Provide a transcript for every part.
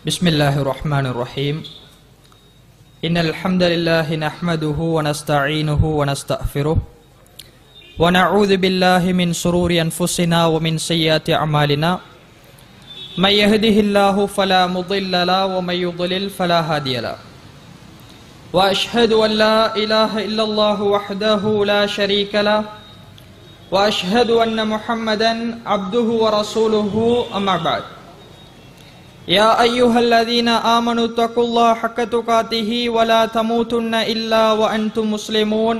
بسم الله الرحمن الرحيم إن الحمد لله نحمده ونستعينه ونستغفره ونعوذ بالله من شرور أنفسنا ومن سيئات أعمالنا من يهده الله فلا مضل له ومن يضلل فلا هادي له وأشهد أن لا إله إلا الله وحده لا شريك له وأشهد أن محمدا عبده ورسوله أما بعد يا أيها الذين آمنوا اتقوا الله حق تقاته ولا تموتن إلا وأنتم مسلمون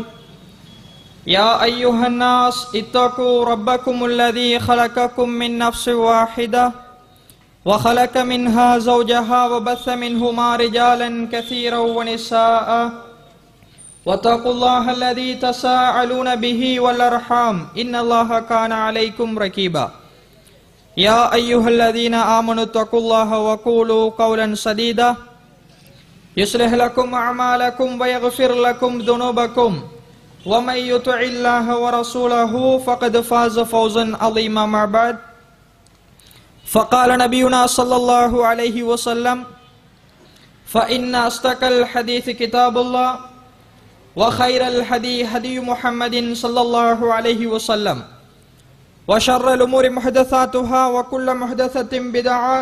يا أيها الناس اتقوا ربكم الذي خلقكم من نفس واحدة وخلق منها زوجها وبث منهما رجالا كثيرا ونساء واتقوا الله الذي تساءلون به والأرحام إن الله كان عليكم رقيبا يا أيها الذين آمنوا اتقوا الله وقولوا قولا سديدا يصلح لكم أعمالكم ويغفر لكم ذنوبكم ومن يطع الله ورسوله فقد فاز فوزا عظيما ما بعد فقال نبينا صلى الله عليه وسلم فإن أصدق الحديث كتاب الله وخير الهدي هدي محمد صلى الله عليه وسلم وشر الأمور محدثاتها وكل محدثة بدعة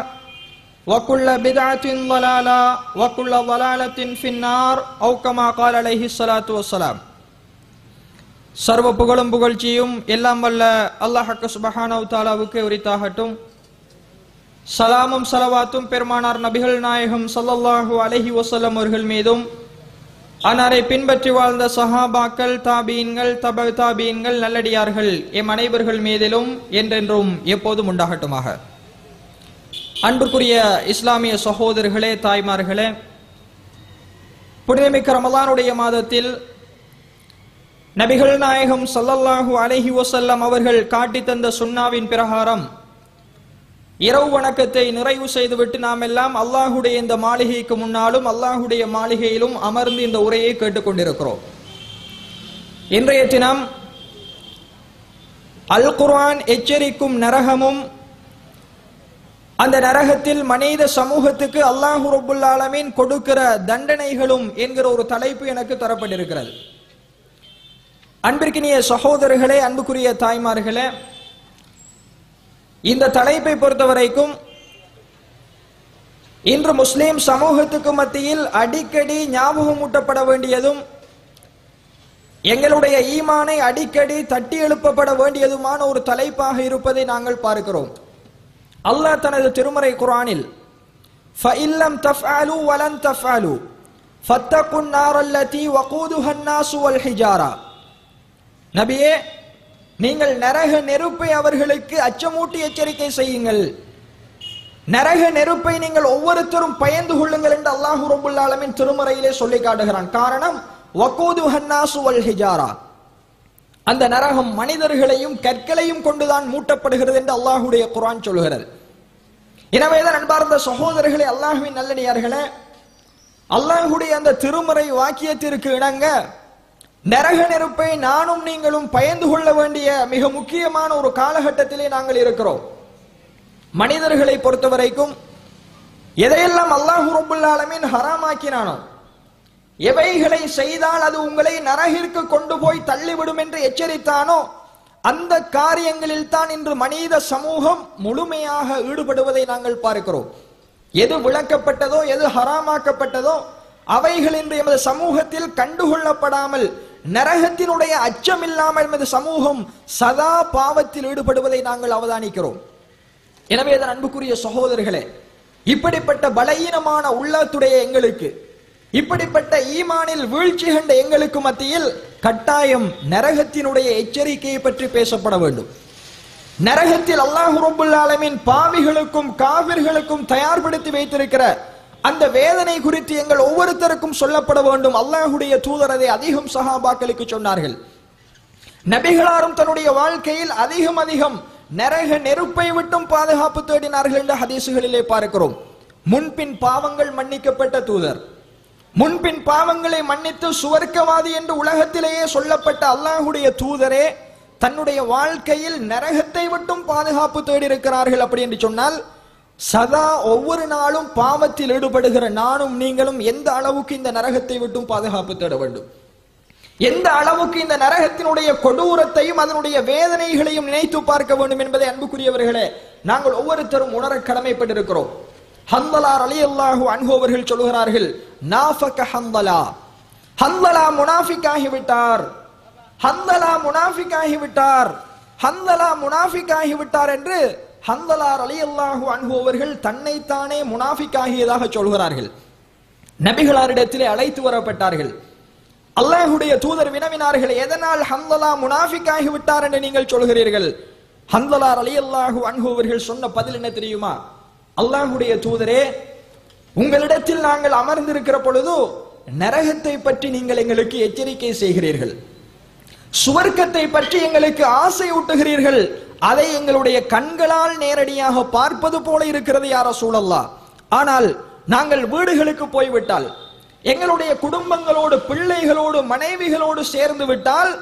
وكل بدعة ضلالة وكل ضلالة في النار أو كما قال عليه الصلاة والسلام. சர்வ புகழும் புகழ்ச்சியும் எல்லாம் வல்ல அல்லாஹ் சுப்ஹானஹு வ தஆலாவுக்கு உரித்தாகட்டும். சலாமும் ஸலவாத்தும் பெருமானார் நபிகள் நாயகம் ஸல்லல்லாஹு அலைஹி வஸல்லம் அவர்கள் மீதும் அன்னாரை பின்பற்றி வாழ்ந்த சஹாபாக்கள், தாபீன்கள், தப தாபீன்கள், நல்லடியார்கள் எம் அனைவர்கள் மீதிலும் என்றென்றும் எப்போதும் உண்டாகட்டுமாக. அன்புக்குரிய இஸ்லாமிய சகோதரர்களே, தாய்மார்களே, புனிதமிக்க ரமலானுடைய மாதத்தில் நபிகள் நாயகம் ஸல்லல்லாஹு அலைஹி வஸல்லம் அவர்கள் காட்டி தந்த சுன்னாவின் பிரகாரம் இரவு வணக்கத்தை நிறைவு செய்துவிட்டு நாம் எல்லாம் அல்லாஹுடைய இந்த மாளிகைக்கு முன்னாலும் அல்லாஹுடைய மாளிகையிலும் அமர்ந்து இந்த உரையை கேட்டுக்கொண்டிருக்கிறோம். இன்றைய தினம் அல் குர்ஆன் எச்சரிக்கும் நரகமும் அந்த நரகத்தில் மனித சமூகத்துக்கு அல்லாஹு ரப்புல் ஆலமீன் கொடுக்கிற தண்டனைகளும் என்கிற ஒரு தலைப்பு எனக்கு தரப்பட்டிருக்கிறது. அன்பிற்கினிய சகோதரர்களே, அன்புக்குரிய தாய்மார்களே, இந்த தலைப்பை பொறுத்தவரைக்கும் இன்று முஸ்லிம் சமூகத்துக்கு மத்தியில் அடிக்கடி ஞாபகமூட்டப்பட வேண்டியதும் எங்களுடைய ஈமானை அடிக்கடி தட்டி எழுப்பப்பட வேண்டியதுமான ஒரு தலைப்பாக இருப்பதை நாங்கள் பார்க்கிறோம். அல்லாஹ் தனது திருமறை குர்ஆனில் ஃபஇல்லம் தஃஅலு வலன் தஃஅலு ஃபத்தகுன் நாரல்லதி வகூதுஹா அன்னாஸ் வல் ஹிஜாரா, நபியே, நீங்கள் நரக நெருப்பை அவர்களுக்கு அச்சமூட்டி எச்சரிக்கை செய்யுங்கள், நரக நெருப்பை நீங்கள் ஒவ்வொருத்தரும் பயந்து கொள்ளுங்கள் என்று அல்லாஹு ரப்புல் ஆலமீன் திருமறையிலே சொல்லி காட்டுகிறான். காரணம், வகூதுஹா அன்னாஸ் வல் ஹிஜாரா, அந்த நரகம் மனிதர்களையும் கற்களையும் கொண்டுதான் மூட்டப்படுகிறது என்று அல்லாஹுடைய குர்ஆன் சொல்கிறது. எனவேதான் அன்பார்ந்த சகோதரர்களே, அல்லாஹ்வின் நல்லடியார்களே, அல்லாஹுடைய அந்த திருமறை வாக்கியத்திற்கு இணங்க நரக நெருப்பை நானும் நீங்களும் பயந்து கொள்ள வேண்டிய மிக முக்கியமான ஒரு காலகட்டத்திலே நாங்கள் இருக்கிறோம். மனிதர்களை பொறுத்தவரைக்கும் எதையெல்லாம் அல்லாஹு ரப்புல் ஆலமீன் ஹராமாக்கினானோ, எவைகளை செய்தால் அது உங்களை நரகிற்கு கொண்டு போய் தள்ளிவிடும் என்று எச்சரித்தானோ, அந்த காரியங்களில் தான் இன்று மனித சமூகம் முழுமையாக ஈடுபடுவதை நாங்கள் பார்க்கிறோம். எது விளக்கப்பட்டதோ, எது ஹராமாக்கப்பட்டதோ, அவைகள் இன்று எமது சமூகத்தில் கண்டுகொள்ளப்படாமல் நரகத்தினுடைய அச்சம் இல்லாமல் எமது சமூகம் சதா பாவத்தில் ஈடுபடுவதை நாங்கள் அவதானிக்கிறோம். எனவேதான் அன்புக்குரிய சகோதரர்களே, இப்படிப்பட்ட பலகீனமான உள்ளத்துடைய எங்களுக்கு, இப்படிப்பட்ட ஈமானில் வீழ்ச்சி கண்ட எங்களுக்கு மத்தியில் கட்டாயம் நரகத்தினுடைய எச்சரிக்கையை பற்றி பேசப்பட வேண்டும். நரகத்தில் அல்லாஹு ரப்புல் ஆலமீன் பாவிகளுக்கும் காபிர்களுக்கும் தயார்படுத்தி வைத்திருக்கிற அந்த வேதனை குறித்து எங்கள் ஒவ்வொருத்தருக்கும் சொல்லப்பட வேண்டும். அல்லாஹுடைய தூதர் அதை அதிகம் சஹாபாக்களுக்கு சொன்னார்கள். நபிகளாரும் தன்னுடைய வாழ்க்கையில் அதிகம் நரக நெருப்பை விட்டும் பாதுகாப்பு தேடினார்கள் என்ற ஹதீசுகளிலே பார்க்கிறோம். முன்பின் பாவங்கள் மன்னிக்கப்பட்ட தூதர், முன்பின் பாவங்களை மன்னித்து சுவர்க்கவாதி என்று உலகத்திலேயே சொல்லப்பட்ட அல்லாஹுடைய தூதரே தன்னுடைய வாழ்க்கையில் நரகத்தை விட்டும் பாதுகாப்பு தேடி இருக்கிறார்கள். அப்படி என்று சொன்னால் சதா ஒவ்வொரு நாளும் பாவத்தில் ஈடுபடுகிற நானும் நீங்களும் எந்த அளவுக்கு இந்த நரகத்தை விட்டும் பாதுகாப்பு தேட வேண்டும், எந்த அளவுக்கு இந்த நரகத்தினுடைய கொடூரத்தையும் அதனுடைய வேதனைகளையும் நினைத்து பார்க்க வேண்டும் என்பதை அன்புக்குரியவர்களே நாங்கள் ஒவ்வொருத்தரும் உணர கடமைப்பட்டிருக்கிறோம். ஹன்தலா ரலியல்லாஹு அன்ஹு அவர்கள் சொல்கிறார்கள், நாஃபக ஹன்தலா, ஹன்தலா முனாஃபிக்காகி விட்டார், ஹன்தலா முனாஃபிக்காகி விட்டார், ஹன்தலா முனாஃபிக்காகி விட்டார் என்று ஹன்தலா ரலியல்லாஹு அன்ஹு அவர்கள் தன்னைத்தானே முனாஃபிக்காகியதாக சொல்கிறார்கள். நபிகளாரிடத்திலே அழைத்து வரப்பட்டார்கள். அல்லாஹ்வுடைய தூதர் வினவினார்கள், எதனால் ஹன்தலா முனாஃபிக்காகி விட்டார் என்று நீங்கள் சொல்கிறீர்கள்? ஹன்தலா ரலியல்லாஹு அன்ஹு அவர்கள் சொன்ன பதில் என்ன தெரியுமா? அல்லாஹ்வுடைய தூதரே, உங்களிடத்தில் நாங்கள் அமர்ந்திருக்கிற பொழுது நரகத்தை பற்றி நீங்கள் எங்களுக்கு எச்சரிக்கை செய்கிறீர்கள், சுவர்க்கத்தை பற்றி எங்களுக்கு ஆசை ஊட்டுகிறீர்கள், அதை எங்களுடைய கண்களால் நேரடியாக பார்ப்பது போல இருக்கிறது யா ரசூலல்லாஹ். ஆனால் நாங்கள் வீடுகளுக்கு போய்விட்டால், எங்களுடைய குடும்பங்களோடு பிள்ளைகளோடு மனைவிகளோடு சேர்ந்து விட்டால்,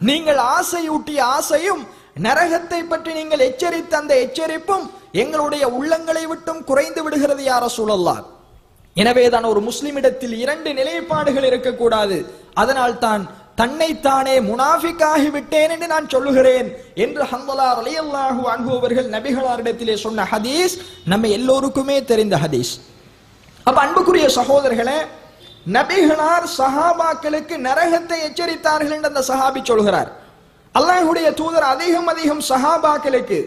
நீங்கள் ஆசையூட்டிய ஆசையும் நரகத்தை பற்றி நீங்கள் எச்சரித்த அந்த எச்சரிப்பும் எங்களுடைய உள்ளங்களை விட்டும் குறைந்து விடுகிறது யா ரசூலல்லாஹ். எனவேதான் ஒரு முஸ்லிமிடத்தில் இரண்டு நிலைப்பாடுகள் இருக்கக்கூடாது. அதனால் தான் தன்னைத்தானே முனாஃபிக்காகி விட்டேன் என்று நான் சொல்லுகிறேன் என்று ஹன்தலா ரலியல்லாஹு அன்ஹு அவர்கள் நபிகளாரிடத்திலே சொன்ன ஹதீஸ் நம்ம எல்லோருக்குமே தெரிந்த ஹதீஸ். அப்ப அன்புக்குரிய சகோதரர்களே, நபிகளார் சஹாபாக்களுக்கு நரகத்தை எச்சரித்தார்கள் என்று அந்த சஹாபி சொல்கிறார். அல்லாஹ்வுடைய தூதர் அதிகம் சஹாபாக்களுக்கு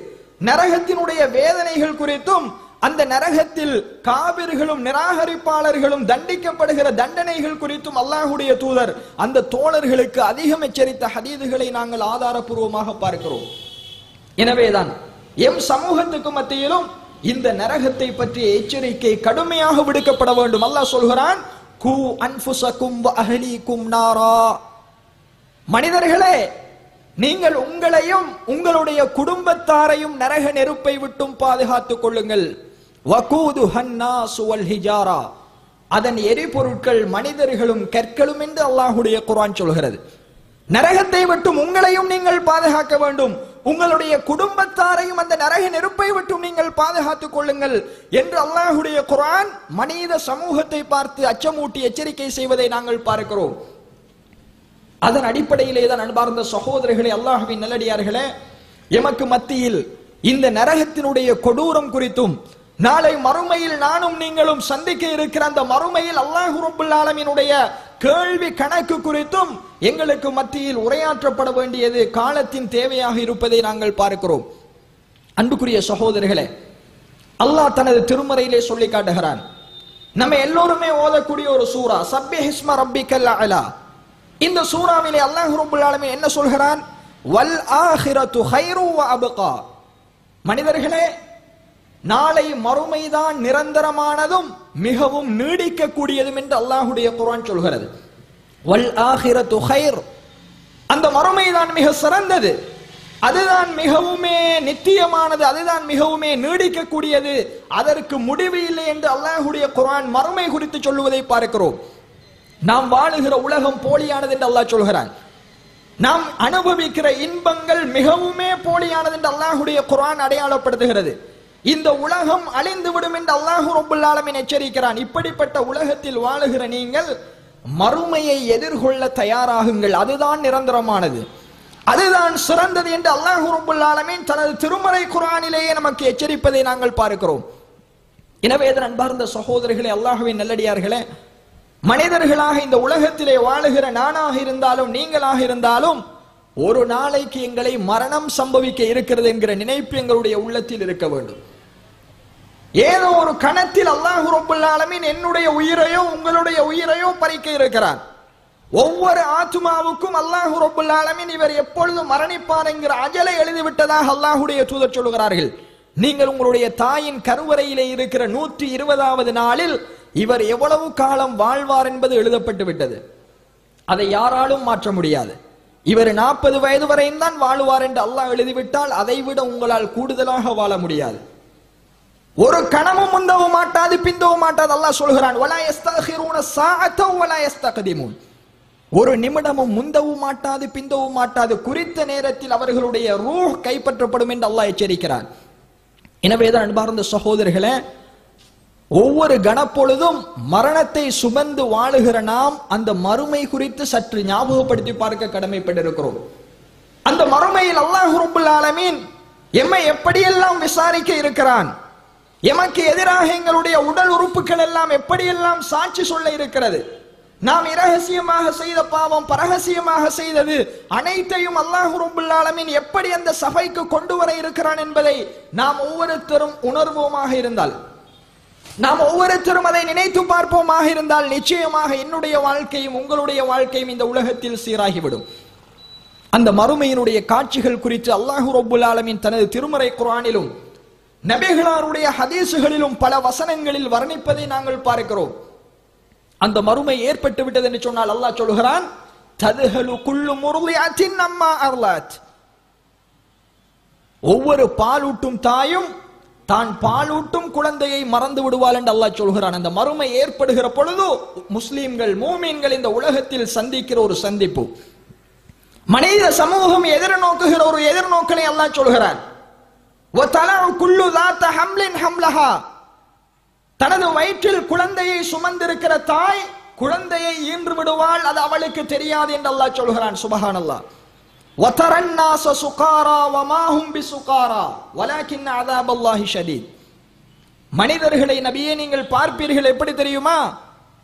நரகத்தினுடைய வேதனைகள் குறித்தும் அந்த நரகத்தில் காபிர்களும் நிராகரிப்பாளர்களும் தண்டிக்கப்படுகிற தண்டனைகள் குறித்தும் அல்லாஹ்வுடைய தூதர் அந்த தோழர்களுக்கு அதிகம் எச்சரித்த ஹதீதுகளை நாங்கள் ஆதாரபூர்வமாக பார்க்கிறோம். எனவேதான் எம் சமூகத்துக்கு மத்தியிலும் இந்த நரகத்தை பற்றிய எச்சரிக்கை கடுமையாக விடுக்கப்பட வேண்டும். அல்லாஹ் சொல்கிறான், கூ அன்ஃபுஸகும் வ அஹ்லீகும் நாரா, மனிதர்களே நீங்கள் உங்களையும் உங்களுடைய குடும்பத்தாரையும் நரக நெருப்பை விட்டும் பாதுகாத்துக் கொள்ளுங்கள். வகூதுஹன் நாஸ் வல் ஹிஜாரா, அதன் எரிபொருட்கள் மனிதர்களும் கற்களும் என்று அல்லாஹ்வுடைய குர்ஆன் சொல்கிறது. நரகத்தை விட்டும் உங்களையும் நீங்கள் பாதுகாக்க வேண்டும், உங்களுடைய குடும்பத்தாரையும் அந்த நரக நெருப்பை விட்டும் நீங்கள் பாதுகாத்துக் கொள்ளுங்கள் என்று அல்லாஹ்வுடைய குர்ஆன் மனித சமூகத்தை பார்த்து அச்சமூட்டி எச்சரிக்கை செய்வதை நாங்கள் பார்க்கிறோம். அதன் அடிப்படையிலே தான் அன்பார்ந்த சகோதரர்களே, அல்லாஹ்வின் நல்லடியார்களே, எமக்கு மத்தியில் இந்த நரகத்தினுடைய கொடூரம் குறித்தும் நாளை மறுமையில் நானும் நீங்களும் சந்திக்க இருக்கிற அந்த மறுமையில் அல்லாஹ் ரப்பல் ஆலமீனுடைய கேள்வி கணக்கு குறித்தும் எங்களுக்கு மத்தியில் உரையாற்றப்பட வேண்டியது காலத்தின் தேவையாக இருப்பதை நாங்கள் பார்க்கிறோம். அன்புக்குரிய சகோதரர்களே, அல்லாஹ் தனது திருமறையிலே சொல்லி காட்டுகிறான். நம்ம எல்லோருமே ஓதக்கூடிய ஒரு சூரா சப்பிஹிஸ்ம ரப்பிக்கல் அலா. இந்த சூராவிலே அல்லாஹ் ரப்பல் ஆலமீன் என்ன சொல்கிறான்? வல் ஆகிரத்து கைரு வ அப்கா. மனிதர்களே, நாளை மறுமைதான் நிரந்தரமானதும் மிகவும் நீடிக்க கூடியதும் என்று அல்லாஹ்வுடைய குர்ஆன் சொல்கிறது. வல் ஆகிரத்து கைர், அந்த மறுமைதான் மிக சிறந்தது, அதுதான் மிகவுமே நித்தியமானது, அதுதான் மிகவுமே நீடிக்க கூடியது, அதற்கு முடிவு இல்லை என்று அல்லாஹ்வுடைய குர்ஆன் மறுமை குறித்து சொல்லுவதை பார்க்கிறோம். நாம் வாழுகிற உலகம் போலியானது என்று அல்லாஹ் சொல்கிறான். நாம் அனுபவிக்கிற இன்பங்கள் மிகவுமே போலியானது என்று அல்லாஹ்வுடைய குர்ஆன் அடையாளப்படுத்துகிறது. இந்த உலகம் அழிந்துவிடும் என்று அல்லாஹ் ரப்பல் ஆலமீன் எச்சரிக்கிறான். இப்படிப்பட்ட உலகத்தில் வாழுகிற நீங்கள் மறுமையை எதிர்கொள்ள தயாராகுங்கள், அதுதான் நிரந்தரமானது, அதுதான் சிறந்தது என்று அல்லாஹ் ரப்பல் ஆலமீன் தனது திருமறை குர்ஆனிலேயே நமக்கு எச்சரிப்பதை நாங்கள் பார்க்கிறோம். எனவே அன்பார்ந்த சகோதரர்களே, அல்லாஹ்வின் நல்லடியார்களே, மனிதர்களாக இந்த உலகத்திலே வாழுகிற நானாக இருந்தாலும் நீங்களாக இருந்தாலும் ஒரு நாளைக்கு எங்களை மரணம் சம்பவிக்க இருக்கிறது என்கிற நினைப்பு எங்களுடைய உள்ளத்தில் இருக்க வேண்டும். ஏதோ ஒரு கணத்தில் அல்லாஹ் ரப்பல் ஆலமீன் என்னுடைய உயிரையோ உங்களுடைய உயிரையோ பறிக்க இருக்கிறார். ஒவ்வொரு ஆத்மாவுக்கும் அல்லாஹ் ரப்பல் ஆலமீன் இவர் எப்பொழுது மரணிப்பார் என்கிற அஜலை எழுதிவிட்டதாக அல்லாஹ்வுடைய தூதர் சொல்கிறார்கள். நீங்கள் உங்களுடைய தாயின் கருவறையிலே இருக்கிற 120வது நாளில் இவர் எவ்வளவு காலம் வாழ்வார் என்பது எழுதப்பட்டு விட்டது. அதை யாராலும் மாற்ற முடியாது. இவர் 40 வயது வரையும் தான் வாழுவார் என்று அல்லாஹ் எழுதிவிட்டால் அதை விட உங்களால் கூடுதலாக வாழ முடியாது. ஒரு கணமும் முந்தவும் மாட்டாது பிந்தவும் மாட்டாது. அல்லாஹ் சொல்கிறான், வலா யஸ்தகிரூன ஸாஅத்தௌ வலா யஸ்தக்திமூன். ஒரு நிமிடமும் முந்தவும் மாட்டாது பிந்தவும் மாட்டாது. குறித்த நேரத்தில் அவர்களுடைய ரூஹ் கைப்பற்றப்படும் என்று அல்லாஹ் எச்சரிக்கிறான். எனவேதான் அன்பார்ந்த சகோதரர்களே, ஒவ்வொரு கணப்பொழுதும் மரணத்தை சுமந்து வாழுகிற நாம் அந்த மறுமை குறித்து சற்று ஞாபகப்படுத்தி பார்க்க கடமைப்பட்டிருக்கிறோம். அந்த மறுமையில் அல்லாஹ் ரப்பல் ஆலமீன் எம்மை எப்படியெல்லாம் விசாரிக்க இருக்கிறான், எமக்கு எதிராக எங்களுடைய உடல் உறுப்புகள் எல்லாம் எப்படியெல்லாம் சாட்சி சொல்ல இருக்கிறது, நாம் இரகசியமாக செய்த பாவம், பரகசியமாக செய்தது அனைத்தையும் அல்லாஹ் ரப்பல் ஆலமீன் எப்படி அந்த சபைக்கு கொண்டு வர இருக்கிறான் என்பதை நாம் ஒவ்வொருத்தரும் உணர்வோமாக இருந்தால், நாம் ஒவ்வொருத்தரும் அதை நினைத்து பார்ப்போமாக இருந்தால், நிச்சயமாக என்னுடைய வாழ்க்கையும் உங்களுடைய வாழ்க்கையும் இந்த உலகத்தில் சீராகிவிடும். அந்த மறுமையினுடைய காட்சிகள் குறித்து அல்லாஹ் ரப்பல் ஆலமீன் தனது திருமறை குர்ஆனிலும் நபிகளாருடைய ஹதீசுகளிலும் பல வசனங்களில் வர்ணிப்பதை நாங்கள் பார்க்கிறோம். அந்த மறுமை ஏற்பட்டு விட்டது என்று சொன்னால் அல்லாஹ் சொல்கிறான், ததுஹலு குல்லு முர்லிஅத்தின் அம்மா அர்லாத். ஒவ்வொரு பாலூட்டும் தாயும் தான் பாலூட்டும் குழந்தையை மறந்து விடுவாள் என்று அல்லாஹ் சொல்கிறான். அந்த மறுமை ஏற்படுகிற பொழுது முஸ்லிம்கள், மூமின்கள் இந்த உலகத்தில் சந்திக்கிற ஒரு சந்திப்பு, மனித சமூகம் எதிர்நோக்குகிற ஒரு எதிர்நோக்கலை அல்லாஹ் சொல்கிறான். தனது வயிற்றில் குழந்தையை சுமந்திருக்கிற தாய் குழந்தையை ஈன்று விடுவாள், அது அவளுக்கு தெரியாது என்று அல்லாஹ் சொல்கிறான். சுப்ஹானல்லாஹ். வதரன்னாஸ சுகாரா வமாஹும் பிசுகாரா வலாக்கின் அஸாபல்லாஹி ஷதீத். மனிதர்களை நபியே நீங்கள் பார்ப்பீர்கள், எப்படி தெரியுமா?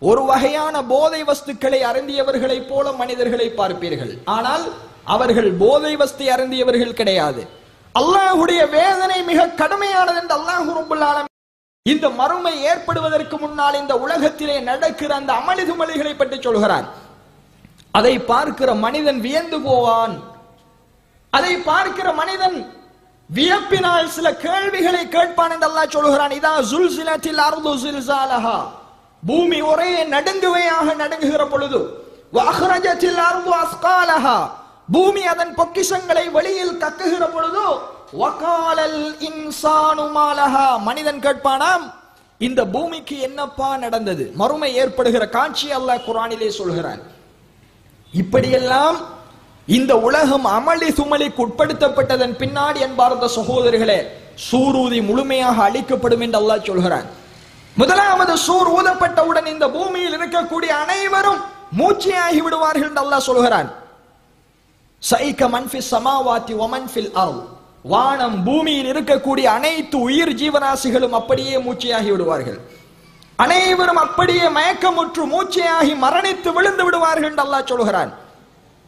ஒரு வகையான போதை வஸ்துக்களை அருந்தியவர்களைப் போல மனிதர்களை பார்ப்பீர்கள், ஆனால் அவர்கள் போதை வஸ்து அருந்தியவர்கள் கிடையாது. அல்லாஹ்வுடைய வேதனை மிக கடுமையானது என்று அல்லாஹ் ரப்பல் ஆலமீன் இந்த மறுமை ஏற்படுவதற்கு முன்னால் இந்த உலகத்திலே நடக்கிற அந்த அமளிதுமளிகளை பற்றி சொல்கிறான். அதை பார்க்கிற மனிதன் வியந்து போவான். அதை பார்க்கிற மனிதன் வியப்பினால் சில கேள்விகளை கேட்பான் என்று அல்லாஹ் சொல்கிறான். இதா ஸுல்ஸிலத்தில் அர்து ஸில்ஸாலஹா, பூமி ஒரே நடுங்குவையாக நடுங்குகிற பொழுது, வஅக்ரஜத்தில் அர்து அஸ்காலஹா, பூமி அதன் பொக்கிஷங்களை வெளியில் கக்குகிற பொழுது, வகாலல் இன்சானு மாலஹா, மனிதன் கேட்பானாம், இந்த பூமிக்கு என்னப்பா நடந்தது? மறுமை ஏற்படுகிற காட்சி அல்லாஹ் குர்ஆனிலே சொல்கிறான். இப்படியெல்லாம் இந்த உலகம் அமளி சுமளிக்கு உட்படுத்தப்பட்டதன் பின்னாடி என்பார்ந்த சகோதரர்களே, சூரூதி முழுமையாக அழிக்கப்படும் என்று அல்லாஹ் சொல்கிறான். முதலாவது சூர் ஊதப்பட்டவுடன் இந்த பூமியில் இருக்கக்கூடிய அனைவரும் மூச்சையாகி விடுவார்கள் என்று அல்லாஹ் சொல்கிறான். சைக மன் ஃபிஸ் ஸமாவாதி வ மன் ஃபில் அர்த், வானம் பூமியில் இருக்கக்கூடிய அனைத்து உயிர் ஜீவராசிகளும் அப்படியே மூச்சையாகி விடுவார்கள். அனைவரும் அப்படியே மயக்கமுற்று மூச்சையாகி மரணித்து விழுந்து விடுவார்கள் என்று அல்லாஹ் சொல்கிறான்.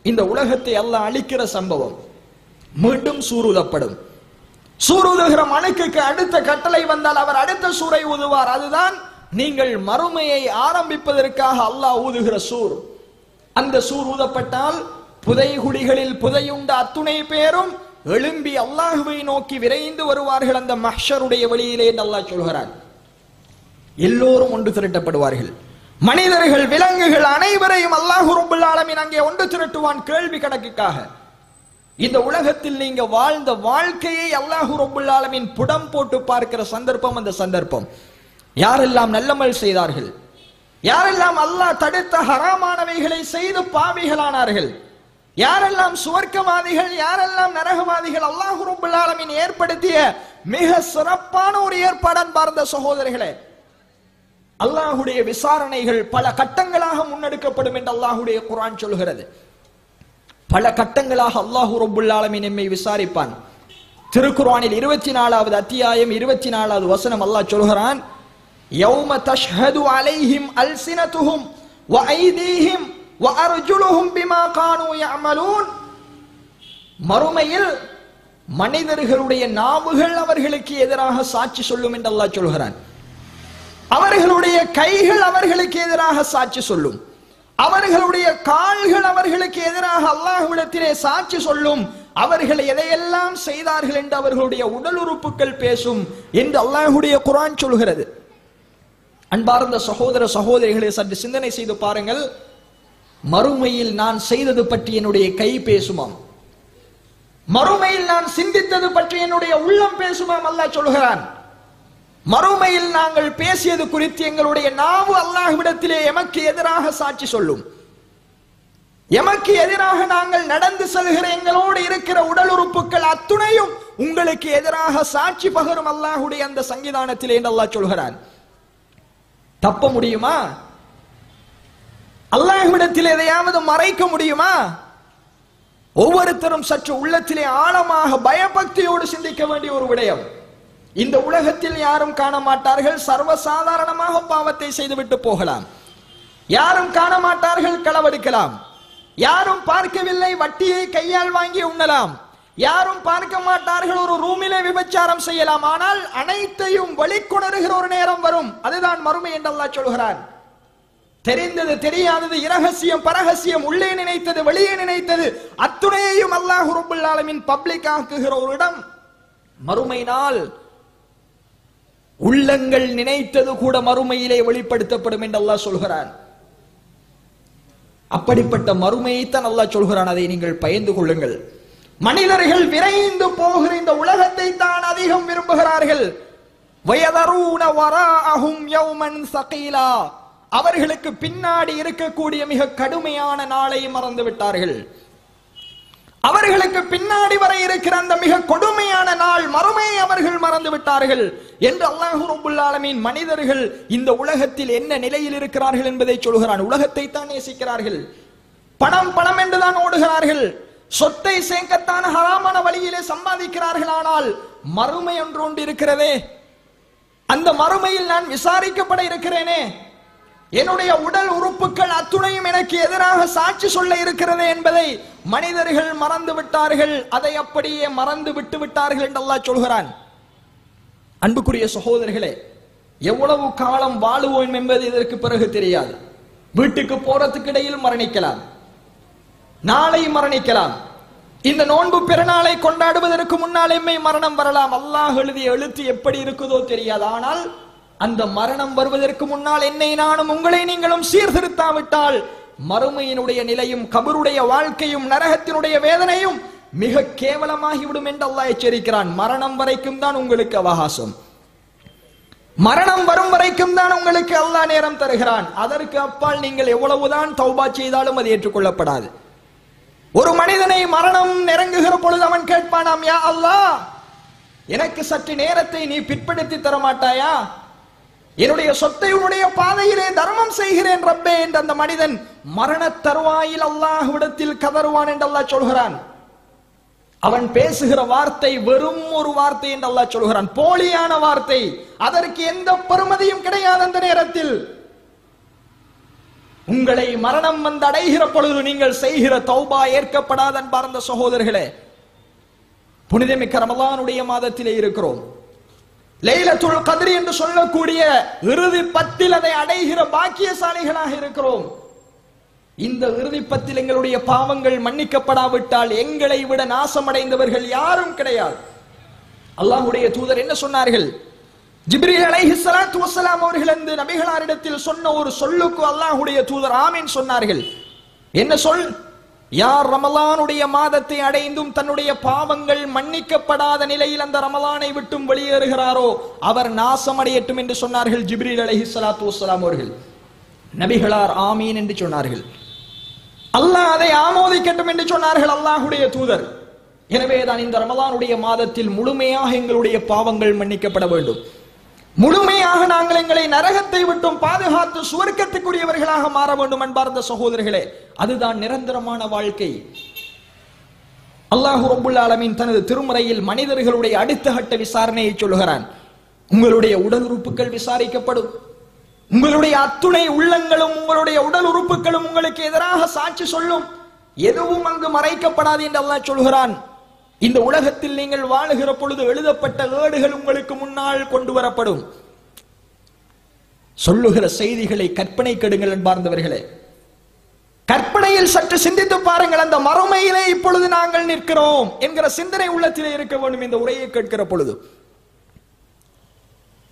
இந்த உலகத்தை அல்லாஹ் அழிக்கிற சம்பவம் மீண்டும் சூரூதப்படும். சூரூதுகிற மனுக்கு அடுத்த கட்டளை வந்தால் அவர் அடுத்த சூரை ஊதுவார். அதுதான் நீங்கள் மறுமையை ஆரம்பிப்பதற்காக அல்லாஹ் ஊதுகிற சூர். அந்த சூர் ஊதப்பட்டால் புதைகுழிகளில் புதையுண்ட அத்துணை பேரும் எழும்பி அல்லாஹுவை நோக்கி விரைந்து வருவார்கள் அந்த மஹ்ஷருடைய வழியிலே என்று அல்லாஹ் சொல்கிறான். எல்லோரும் ஒன்று திரட்டப்படுவார்கள். மனிதர்கள், விலங்குகள் அனைவரையும் அல்லாஹ் ரப்பல் ஆலமீன் அங்கே ஒன்று திரட்டுவான் கேள்வி கணக்குக்காக. இந்த உலகத்தில் நீங்க வாழ்ந்த வாழ்க்கையை அல்லாஹ் ரப்பல் ஆலமீன் புடம் போட்டு பார்க்கிற சந்தர்ப்பம் அந்த சந்தர்ப்பம். யாரெல்லாம் நல்லமல் செய்தார்கள், யாரெல்லாம் அல்லாஹ் தடுத்த ஹராமானவைகளை செய்து பாவிகளானார்கள், யாரெல்லாம் சுவர்க்கவாதிகள், யாரெல்லாம் நரகவாதிகள், அல்லாஹ் ரப்பல் ஆலமீன் ஏற்படுத்திய மிக சிறப்பான ஒரு ஏற்பாடன் பார்ந்த சகோதரர்களே, அல்லாஹுடைய விசாரணைகள் பல கட்டங்களாக முன்னெடுக்கப்படும் என்று அல்லாஹுடைய குர்ஆன் சொல்கிறது. பல கட்டங்களாக அல்லாஹ் ரப்பல் ஆலமீன் நம்மை விசாரிப்பான். திருக்குர்ஆனில் 24வது அத்தியாயம் 24வது வசனம் அல்லாஹ் சொல்கிறான், யௌம தஷ்ஹது அலைஹிம் அல்சினதுஹும் வ ஐதீஹிம் வ அர்ஜுலுஹும் பிமா கானூ யஅமலூன். மறுமையில் மனிதர்களுடைய நாவுகள் அவர்களுக்கு எதிராக சாட்சி சொல்லும் என்று அல்லாஹ் சொல்கிறான். அவர்களுடைய கைகள் அவர்களுக்கு எதிராக சாட்சி சொல்லும். அவர்களுடைய கால்கள் அவர்களுக்கு எதிராக அல்லாஹ்விடத்திலே சாட்சி சொல்லும். அவர்கள் எதையெல்லாம் செய்தார்கள் என்று அவர்களுடைய உடல் உறுப்புகள் பேசும் என்று அல்லாஹ்வுடைய குர்ஆன் சொல்கிறது. அன்பார்ந்த சகோதர சகோதரிகளை சற்று சிந்தனை செய்து பாருங்கள். மறுமையில் நான் செய்தது பற்றி என்னுடைய கை பேசுமாம், மறுமையில் நான் சிந்தித்தது பற்றி என்னுடைய உள்ளம் பேசுமாம் அல்லாஹ் சொல்கிறான். மறுமையில் நாங்கள் பேசியது குறித்து எங்களுடைய நாவு அல்லாஹ்விடத்திலே எமக்கு எதிராக சாட்சி சொல்லும். எமக்கு எதிராக நாங்கள் நடந்து செல்கிற எங்களோடு இருக்கிற உடல் உறுப்புகள் அத்துணையும் உங்களுக்கு எதிராக சாட்சி பகரும் அல்லாஹ்வுடைய அந்த சன்னிதானத்திலே என்று அல்லாஹ் சொல்கிறான். தப்ப முடியுமா? அல்லாஹ்விடத்தில் எதையாவது மறைக்க முடியுமா? ஒவ்வொருத்தரும் சற்று உள்ளத்திலே ஆழமாக பயபக்தியோடு சிந்திக்க வேண்டிய ஒரு விடயம். இந்த உலகத்தில் யாரும் காண மாட்டார்கள், சர்வசாதாரணமாக பாவத்தை செய்துவிட்டு போகலாம். யாரும் காண மாட்டார்கள், களவெடுக்கலாம். யாரும் பார்க்கவில்லை, வட்டியை கையால் வாங்கி உண்ணலாம். யாரும் பார்க்க மாட்டார்கள், ஒரு ரூமிலே விபச்சாரம் செய்யலாம். ஆனால் அனைத்தையும் வெளிக்கொணருகிற ஒரு நேரம் வரும். அதுதான் மறுமை என்று அல்லாஹ் சொல்கிறான். தெரிந்தது தெரியாதது, இரகசியம் பரகசியம், உள்ளே நினைத்தது வெளியே நினைத்தது அத்துணையையும் அல்லாஹ் ரப்பல் ஆலமீன் பப்ளிக் ஆக்குகிற ஒரு இடம் மறுமை நாள். உள்ளங்கள் நினைத்தது கூட மறுமையிலே வெளிப்படுத்தப்படும் என்று அல்லாஹ் சொல்கிறான். அப்படிப்பட்ட மறுமையைத்தான் அல்லாஹ் சொல்கிறான். அதை நீங்கள் பயந்து கொள்ளுங்கள். மனிதர்கள் விரைந்து போகிற இந்த உலகத்தை தான் அதிகம் விரும்புகிறார்கள். வயதரூன வராஅஹும் யௌமன் ஸகீலா, அவர்களுக்கு பின்னாடி இருக்கக்கூடிய மிக கடுமையான நாளை மறந்து விட்டார்கள். அவர்களுக்கு பின்னாடி வர இருக்கிற அந்த மிக கொடுமையான நாள் மறுமையை அவர்கள் மறந்து விட்டார்கள் என்று அல்லாஹ் ரப்பல் ஆலமீன் மனிதர்கள் இந்த உலகத்தில் என்ன நிலையில் இருக்கிறார்கள் என்பதை சொல்கிறான். உலகத்தை தான் நேசிக்கிறார்கள், பணம் பணம் என்றுதான் ஓடுகிறார்கள், சொத்தை சேர்க்கத்தான் ஹராமான வழியிலே சம்பாதிக்கிறார்கள். ஆனால் மறுமை ஒன்று இருக்கிறதே, அந்த மறுமையில் நான் விசாரிக்கப்பட இருக்கிறேனே, என்னுடைய உடல் உறுப்புகள் அத்துணையும் எனக்கு எதிராக சாட்சி சொல்ல இருக்கிறது என்பதை மனிதர்கள் மறந்து விட்டார்கள். அதை அப்படியே மறந்து விட்டு விட்டார்கள் என்று அல்லாஹ் சொல்கிறான். அன்புக்குரிய சகோதரர்களே, எவ்வளவு காலம் வாழுவோம் என்பது இதற்கு பிறகு தெரியாது. வீட்டுக்கு போறதுக்கு இடையில் மரணிக்கலாம், நாளை மரணிக்கலாம். இந்த நோன்பு பிறநாளை கொண்டாடுவதற்கு முன்னால் எம்மை மரணம் வரலாம். அல்லாஹ் எழுதிய எழுத்து எப்படி இருக்குதோ தெரியாது. ஆனால் அந்த மரணம் வருவதற்கு முன்னால் என்னை நானும் உங்களை நீங்களும் சீர்திருத்தாவிட்டால் மறுமையினுடைய நிலையும் கபருடைய வாழ்க்கையும் நரகத்தினுடைய வேதனையும் மிக கேவலமாகிவிடும் என்று அல்லாஹ் எச்சரிக்கிறான். மரணம் வரைக்கும் தான் உங்களுக்கு அவகாசம், மரணம் வரும் வரைக்கும் தான் உங்களுக்கு அல்லாஹ் நேரம் தருகிறான். அதற்கு அப்பால் நீங்கள் எவ்வளவுதான் தௌபா செய்தாலும் அது ஏற்றுக்கொள்ளப்படாது. ஒரு மனிதனை மரணம் நெருங்குகிற பொழுது அவன் கேட்பானாம், யா அல்லாஹ், எனக்கு சற்று நேரத்தை நீ பிற்படுத்தி தர மாட்டாயா? என்னுடைய சொத்தை உன்னுடைய பாதையிலே தர்மம் செய்கிறேன் ரப்பே என்று அந்த மனிதன் மரண தருவாயில் அல்லாஹ்விடத்தில் கதறுவான் என்று அல்லாஹ் சொல்கிறான். அவன் பேசுகிற வார்த்தை வெறும் ஒரு வார்த்தை என்று அல்லாஹ் சொல்கிறான், போலியான வார்த்தை. அதற்கு எந்த பெறுமதியும் கிடையாது. அந்த நேரத்தில் உங்களை மரணம் வந்து அடைகிற பொழுது நீங்கள் செய்கிற தௌபா ஏற்கப்படாத அன்பார்ந்த சகோதரர்களே, புனிதமிக்க ரமலானுடைய மாதத்திலே இருக்கிறோம். லைலத்துல் கத்ர் என்று சொல்லக்கூடிய இறுதி பத்தில் அதை அடைகிற பாக்கியசாலிகளாக இருக்கிறோம். இந்த இறுதி பத்தில் எங்களுடைய பாவங்கள் மன்னிக்கப்படாவிட்டால் எங்களை விட நாசமடைந்தவர்கள் யாரும் கிடையாது. அல்லாஹ்வுடைய தூதர் என்ன சொன்னார்கள்? ஜிப்ரீல் அலைஹிஸ்ஸலாத்து வஸ்ஸலாம் அவர்கள் அந்த நபிகளாரிடத்தில் சொன்ன ஒரு சொல்லுக்கு அல்லாஹ்வுடைய தூதர் ஆமீன் சொன்னார்கள். என்ன சொல்? யார் ரமலானுடைய மாதத்தை அடைந்தும் தன்னுடைய பாவங்கள் மன்னிக்கப்படாத நிலையில் அந்த ரமலானை விட்டும் வெளியேறுகிறாரோ அவர் நாசமடையட்டும் என்று சொன்னார்கள் ஜிப்ரீல் அலைஹிஸ்ஸலாத்து வஸ்ஸலாம் அவர்கள். நபிகளார் ஆமீன் என்று சொன்னார்கள். அல்லாஹ் அதை ஆமோதிக்கட்டும் என்று சொன்னார்கள் அல்லாஹ்வுடைய தூதர். எனவேதான் இந்த ரமலானுடைய மாதத்தில் முழுமையாக எங்களுடைய பாவங்கள் மன்னிக்கப்பட வேண்டும். முழுமையாக நாங்கள் எங்களை நரகத்தை விட்டும் பாதுகாத்து சுவர்க்கத்துக்குரியவர்களாக மாற வேண்டும் அன்பார்ந்த சகோதரர்களே. அதுதான் நிரந்தரமான வாழ்க்கை. அல்லாஹ் ரப்பல் ஆலமீன் தனது திருமறையில் மனிதர்களுடைய அடுத்த கட்ட விசாரணையை சொல்கிறான். உங்களுடைய உடல் உறுப்புகள் விசாரிக்கப்படும், உங்களுடைய அத்துணை உள்ளங்களும் உங்களுடைய உடல் உறுப்புகளும் உங்களுக்கு எதிராக சாட்சி சொல்லும், எதுவும் அங்கு மறைக்கப்படாது என்று அல்லாஹ் சொல்கிறான். இந்த உலகத்தில் நீங்கள் வாழுகிற பொழுது எழுதப்பட்ட ஏடுகள் உங்களுக்கு முன்னால் கொண்டு வரப்படும். சொல்லுகிற செய்திகளை கற்பனை கெடுங்கள் என்பார்ந்தவர்களே. கற்பனையில் சற்று சிந்தித்து பாருங்கள். அந்த மறுமையிலே இப்பொழுது நாங்கள் நிற்கிறோம் என்கிற சிந்தனை உள்ளத்திலே இருக்க வேண்டும். இந்த உரையை கேட்கிற பொழுது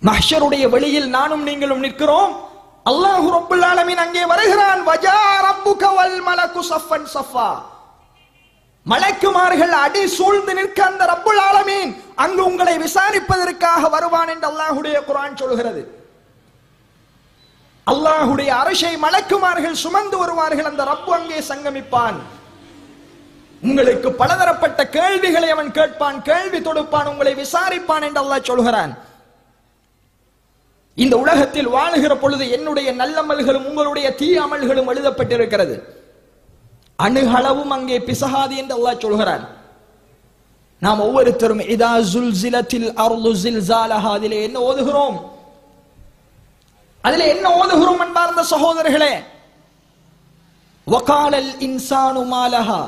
மஹ்ஷருடைய வெளியில் நானும் நீங்களும் நிற்கிறோம். அல்லாஹ் ரப்பல் ஆலமீன் அங்கே வருகிறான். வஜா ரப்புக வல் மலக்கு ஸஃபன் ஸஃபா. மலக்குமார்கள் அடி சூழ்ந்து நிற்க அந்த ரப்புல் ஆலமீன் அங்கு உங்களை விசாரிப்பதற்காக வருவான் என்று அல்லாஹ்வுடைய குர்ஆன் சொல்கிறது. அல்லாஹ்வுடைய அரஷை மலக்குமார்கள் சுமந்து வருவார்கள். அந்த ரப்பு அங்கே சங்கமிப்பான். உங்களுக்கு பலதரப்பட்ட கேள்விகளை அவன் கேட்பான், கேள்வி தொடுப்பான், உங்களை விசாரிப்பான் என்று அல்லாஹ் சொல்கிறான். இந்த உலகத்தில் வாழுகிற பொழுது என்னுடைய நல்லமல்களும் உங்களுடைய தீய அமல்களும் எழுதப்பட்டிருக்கிறது. அணுகளவும் அங்கே பிசகாது என்று அல்லாஹ் சொல்கிறான். நாம் ஒவ்வொருத்தரும் இதா ஜுல்சிலத்தில் அர்து ஜில்சாலஹா அதிலே என்ன ஓதுகிறோம்? அதிலே என்ன ஓதுகிறோம் அன்பார்ந்த சகோதரர்களே? வகாலல் இன்சானு மாலஹா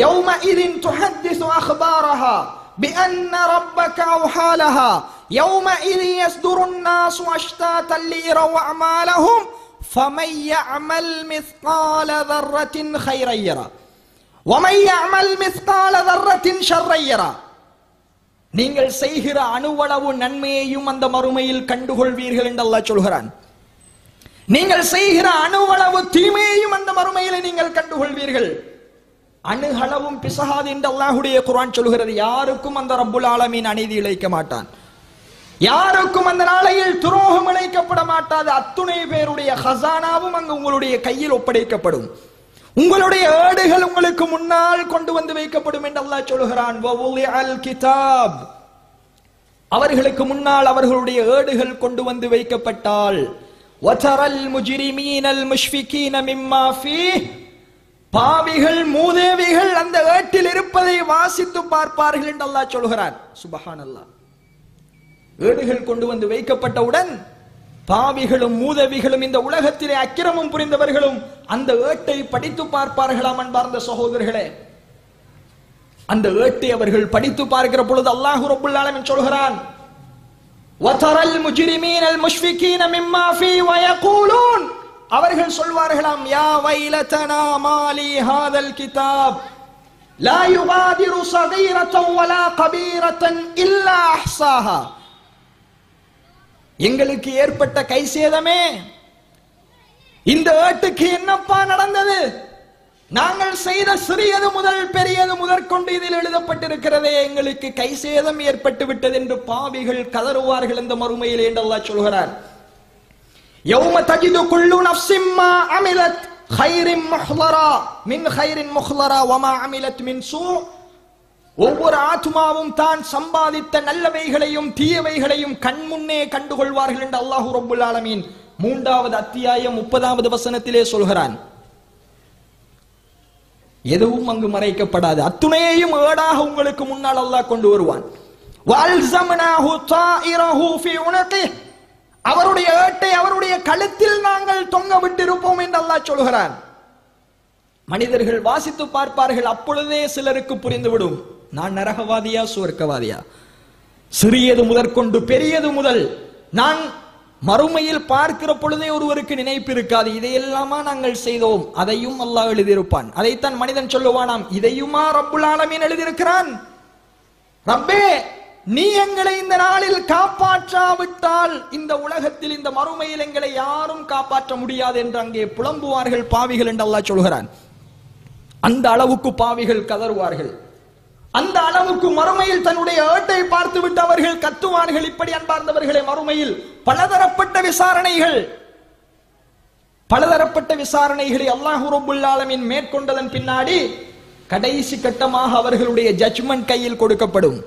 يومئذ تحدث أخبارها بأن ربك أوحى لها يومئذ يصدر الناس أشتاتا ليروا أعمالهم فمن يعمل مثقال ذرة خيرا يرى ومن يعمل مثقال ذرة شرا يرى. நீங்கள் செய்கிற அணுவளவு நன்மையையும் அந்த மறுமையில் கண்டுகொள்வீர்கள் என்று அல்லாஹ் சொல்கிறான். நீங்கள் செய்கிற அணுவளவு தீமையையும் அந்த மறுமையில் நீங்கள் கண்டுகொள்வீர்கள். அணுகளவும் பிசகாது என்று அல்லாஹ்வுடைய குர்ஆன் சொல்கிறது. யாருக்கும் அந்த ரப்புல் ஆலமீன் அநீதி இழைக்க மாட்டான். யாருக்கும் அந்த நாளையில் துரோகம் இழைக்கப்பட மாட்டாது. அத்துணை பேருடைய ஹசானாவும் அங்கு உங்களுடைய கையில் ஒப்படைக்கப்படும். உங்களுடைய ஏடுகள் உங்களுக்கு முன்னால் கொண்டு வந்து வைக்கப்படும் என்று அல்லாஹ் சொல்கிறான். வவுலிஅல் கிதாப், அவர்களுக்கு முன்னால் அவர்களுடைய ஏடுகள் கொண்டு வந்து வைக்கப்பட்டால் வதரல் முஜ்ரிமீனல் முஷ்ஃபிகீன மிம்மா ஃபீஹ், பாவிகள் மூதேவிகள் அந்த ஏட்டில் இருப்பதை வாசித்து பார்ப்பார்கள் என்று அல்லாஹ் சொல்கிறான். சுப்ஹானல்லாஹ். ஏடுகள் கொண்டு வந்து வைக்கப்பட்டவுடன் பாவிகளும் மூதவிகளும் இந்த உலகத்திலே அக்கிரமம் புரிந்தவர்களும் அந்த ஏட்டை படித்து பார்ப்பார்களாம். அன்பார்ந்த சகோதரர்களே, அந்த ஏட்டை அவர்கள் படித்து பார்க்கிற பொழுது அல்லாஹ் ரப்புல் ஆலமீன் சொல்கிறான், வதரல் முஜ்ரிமீனல் முஷ்ஃபிகீன மிம்மா ஃபீ வயகூலூன், அவர்கள் சொல்வார்களாம், யா வைலதனா மாலி ஹாதல் கிதாப் லா யுகாதிரு ஸகீரத்தன் வலா கபீரத்தன் இல்லா அஹ்ஸாஹா, எங்களுக்கு ஏற்பட்ட கைசேதமே, இந்த ஏட்டுக்கு என்னப்பா நடந்தது? நாங்கள் செய்த சிறியது முதல் பெரியது முதற்கொண்டு இதில் எழுதப்பட்டிருக்கிறதே, எங்களுக்கு கைசேதம் ஏற்பட்டு விட்டது என்று பாவிகள் கதறுவார்கள் இந்த மறுமையில் என்று அல்லாஹ் சொல்கிறார். யௌம தஜிது குல்லு நஃப்ஸின் மா அமிலத் கைரின் முஹ்லரா மின் கைரின் முஹ்லரா வமா அமிலத் மின் சூ, ஒவ்வொரு ஆத்மாவும் தான் சம்பாதித்த நல்லவைகளையும் தீயவைகளையும் கண்முன்னே கண்டுகொள்வார்கள் என்று அல்லாஹ் ரப்புல் ஆலமீன் 3வது அத்தியாயம் 30வது வசனத்திலே சொல்கிறான். எதுவும் அங்கு மறைக்கப்படாது, அத்துணையையும் ஏடாக உங்களுக்கு முன்னால் அல்லாஹ் கொண்டு வருவான். வல்ஸம்னாஹு தாயிரஹு ஃபீ உனகிஹ், அவருடைய ஏட்டை அவருடைய கழுத்தில் நாங்கள் தொங்க விட்டிருப்போம் என்று அல்லாஹ் சொல்கிறான். மனிதர்கள் வாசித்து பார்ப்பார்கள். அப்பொழுதே சிலருக்கு புரிந்துவிடும், நான் நரகவாதியா சுவர்க்கவாதியா. சிறியது முதற்கொண்டு பெரியது முதல் நான் மறுமையில் பார்க்கிற பொழுதே ஒருவருக்கு நினைப்பு இருக்காது, இதையெல்லாமா நாங்கள் செய்தோம், அதையும் அல்லாஹ் எழுதியிருப்பான். அதைத்தான் மனிதன் சொல்லுவானாம், இதையுமா ரப்புல் ஆலமீன் எழுதியிருக்கிறான்? ரப்பே, நீ எங்களை இந்த நாளில் காப்பாற்றாவிட்டால் இந்த உலகத்தில் இந்த மறுமையில் எங்களை யாரும் காப்பாற்ற முடியாது என்று அங்கே புலம்புவார்கள் பாவிகள் என்று அல்லாஹ் சொல்கிறான். அந்த அளவுக்கு பாவிகள் கதறுவார்கள். அந்த அளவுக்கு மறுமையில் தன்னுடைய ஏட்டை பார்த்து விட்டு அவர்கள் கத்துவார்கள். இப்படி அன்பார்ந்தவர்களே, மறுமையில் பலதரப்பட்ட விசாரணைகளை அல்லாஹ் ரப்புல் ஆலமீன் மேற்கொண்டதன் பின்னாடி கடைசி கட்டமாக அவர்களுடைய ஜட்ஜ்மென்ட் கையில் கொடுக்கப்படும்.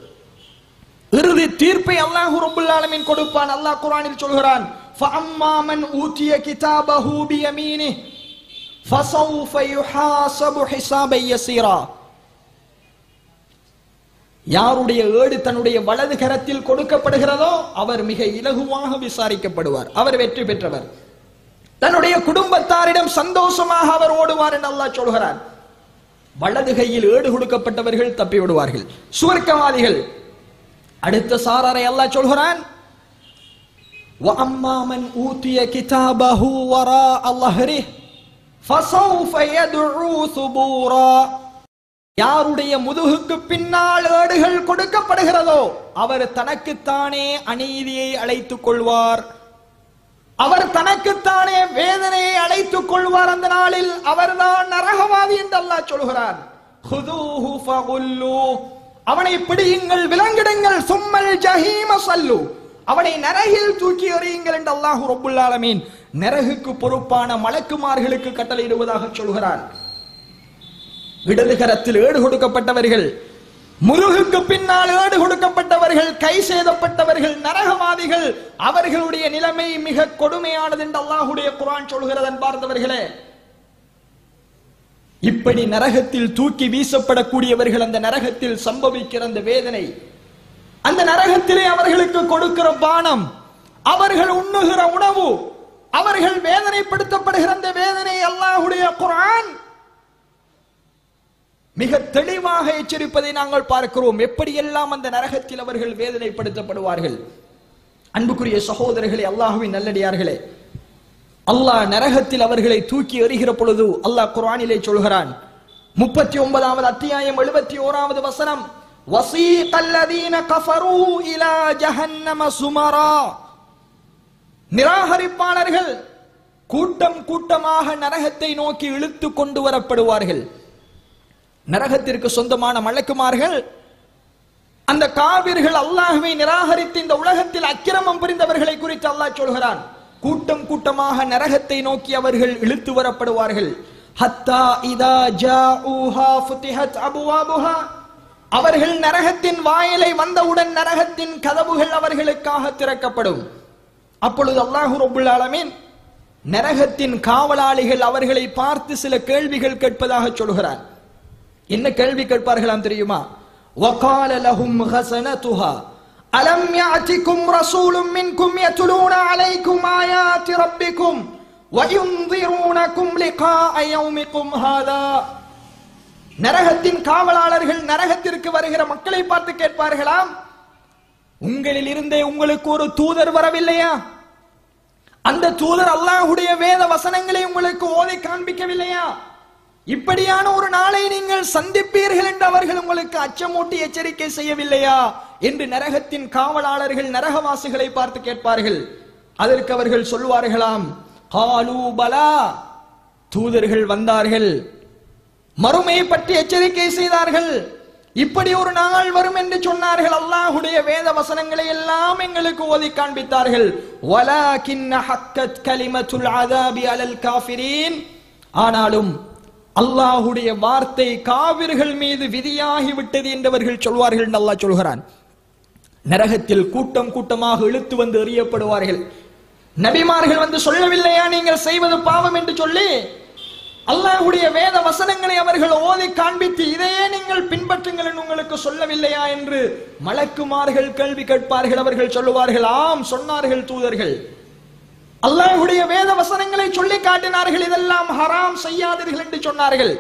இறுதி தீர்ப்பை அல்லாஹ் ரப்புல் ஆலமீன் கொடுப்பான். அல்லாஹ் குர்ஆனில் சொல்கிறான், ஃபஅம்மா மன் ஊதிய கிதாபஹு பியமீனிஹி ஃபஸௌஃப யுஹாஸபு ஹிஸாபன் யஸீரா, யாருடைய ஏடு தன்னுடைய வலது கரத்தில் கொடுக்கப்படுகிறதோ அவர் மிக இலகுவாக விசாரிக்கப்படுவார், அவர் வெற்றி பெற்றவர். தன்னுடைய குடும்பத்தாரிடம் சந்தோஷமாக அவர் ஓடுவார் என்று அல்லாஹ் சொல்கிறார். வலது கையில் ஏடு கொடுக்கப்பட்டவர்கள் தப்பி விடுவார்கள், சுவர்க்கவாதிகள். அடுத்த சாராரை அல்லாஹ் சொல்கிறான், வஅம்மா மன் ஊதிய கிதாபஹு வராஅ ظهரிஹி ஃபஸௌஃப யதுஉ சுபூரா, யாருடைய முதுகுக்கு பின்னால் ஏடுகள் கொடுக்கப்படுகிறதோ அவர் தனக்குத்தானே அநீதியை அழைத்துக் கொள்வார், அவர் தனக்குத்தானே வேதனையை அழைத்துக் கொள்வார். அந்த நாளில் அவர்தான் நரகவாதி என்று அல்லாஹ் சொல்கிறான். ஹுதூஹு ஃபகுல்லு, அவனை பிடியுங்கள், விலங்கிடுங்கள். சும்மல் ஜஹீம ஸல்லு, அவனை நரகில் தூக்கி எறியுங்கள் என்று அல்லாஹ் ரப்புல் ஆலமீன் நரகுக்கு பொறுப்பான மலக்குமார்களுக்கு கட்டளையிடுவதாக சொல்கிறான். இடது கரத்தில் ஏடு கொடுக்கப்பட்டவர்கள், முருகுக்கு பின்னால் ஏடு கொடுக்கப்பட்டவர்கள், கை சேதப்பட்டவர்கள், நரகவாதிகள், அவர்களுடைய நிலைமை மிக கொடுமையானது என்று அல்லாஹ்வுடைய குர்ஆன் சொல்கிறது. அன்பார்ந்தவர்களே, இப்படி நரகத்தில் தூக்கி வீசப்படக்கூடியவர்கள், அந்த நரகத்தில் சம்பவிக்கிற அந்த வேதனை, அந்த நரகத்திலே அவர்களுக்கு கொடுக்கிற பானம், அவர்கள் உண்ணுகிற உணவு, அவர்கள் வேதனைப்படுத்தப்படுகிற அந்த வேதனை அல்லாஹ்வுடைய குர்ஆன் மிக தெளிவாக எச்சரிப்பதை நாங்கள் பார்க்கிறோம். எப்படியெல்லாம் அந்த நரகத்தில் அவர்கள் வேதனைப்படுத்தப்படுவார்கள். அன்புக்குரிய சகோதரர்களே, அல்லாஹ்வின் நல்லடியார்களே, அல்லாஹ் நரகத்தில் அவர்களை தூக்கி எறிகிற பொழுது அல்லாஹ் குர்ஆனிலே சொல்கிறான். 39வது அத்தியாயம் 71வது வசனம், வஸீகல்லதீன கஃபரூ இலா ஜஹன்னம சுமரா. நிராகரிப்பாளர்கள் கூட்டம் கூட்டமாக நரகத்தை நோக்கி இழுத்து கொண்டு வரப்படுவார்கள். நரகத்திற்கு சொந்தமான மலக்குமார்கள் அந்த காவிர்கள், அல்லாஹ்வை நிராகரித்து இந்த உலகத்தில் அக்கிரமம் புரிந்தவர்களை குறித்து அல்லாஹ் சொல்கிறான். கூட்டம் கூட்டமாக நரகத்தை நோக்கி அவர்கள் இழுத்து வரப்படுவார்கள். ஹத்தா இதா ஜாஊஹா ஃபுதிஹத் அபுவாபுஹா. அவர்கள் நரகத்தின் வாயிலை வந்தவுடன் நரகத்தின் கதவுகள் அவர்களுக்காக திறக்கப்படும். அப்பொழுது அல்லாஹ் ரப்பல் ஆலமீன் நரகத்தின் காவலாளிகள் அவர்களை பார்த்து சில கேள்விகள் கேட்பதாக சொல்கிறான். என்ன கேள்வி கேட்பார்களாம் தெரியுமா? வகால லஹும் ஹஸனதுஹா அலம் யாத்திக்கும் ரசூலும் மின்கும் யத்லூன அலைக்கும் ஆயாத்தி ரப்பிக்கும் வயுன்திரூனக்கும் லிகாஅ யௌமிக்கும் ஹாதா. நரகத்தின் காவலாளர்கள் நரகத்திற்கு வருகிற மக்களை பார்த்து கேட்பார்களாம், உங்களில் இருந்தே உங்களுக்கு ஒரு தூதர் வரவில்லையா? அந்த தூதர் அல்லாஹ்வுடைய வேத வசனங்களை உங்களுக்கு ஓதி காண்பிக்கவில்லையா? இப்படியான ஒரு நாளை நீங்கள் சந்திப்பீர்கள் என்று அவர்கள் உங்களுக்கு அச்சமூட்டி எச்சரிக்கை செய்யவில்லையா என்று நரகத்தின் காவலாளர்கள் நரகவாசிகளை பார்த்து கேட்பார்கள். அதற்கு அவர்கள் சொல்வார்களாம், காலூ பலா, தூதர்கள் வந்தார்கள், மறுமையை பற்றி எச்சரிக்கை செய்தார்கள், இப்படி ஒரு நாள் வரும் என்று சொன்னார்கள், அல்லாஹ்வுடைய வேத வசனங்களை எல்லாம் எங்களுக்கு ஓதி காண்பித்தார்கள். வலாகின் ஹக்கத் கலிமத்துல் அஸாபி அலல் காஃபிரீன். ஆனாலும் அல்லாஹ்வுடைய வார்த்தை காவிர்கள் மீது விதியாகி விட்டது என்றவர்கள் சொல்வார்கள் என்று அல்லாஹ் சொல்கிறான். நரகத்தில் கூட்டம் கூட்டமாக இழுத்து வந்து எறியப்படுவார்கள். நபிமார்கள் வந்து சொல்லவில்லையா நீங்கள் செய்வது பாவம் என்று சொல்லி? அல்லாஹ்வுடைய வேத வசனங்களை அவர்கள் ஓதி காண்பித்து இதையே நீங்கள் பின்பற்றுங்கள் என்று உங்களுக்கு சொல்லவில்லையா என்று மலக்குமார்கள் கேள்வி கேட்பார்கள். அவர்கள் சொல்லுவார்கள், ஆம் சொன்னார்கள் தூதர்கள், அல்லாஹ்வுடைய வேத வசனங்களை சொல்லி காட்டினார்கள், இதெல்லாம் ஹராம் செய்யாதீர்கள் என்று சொன்னார்கள்,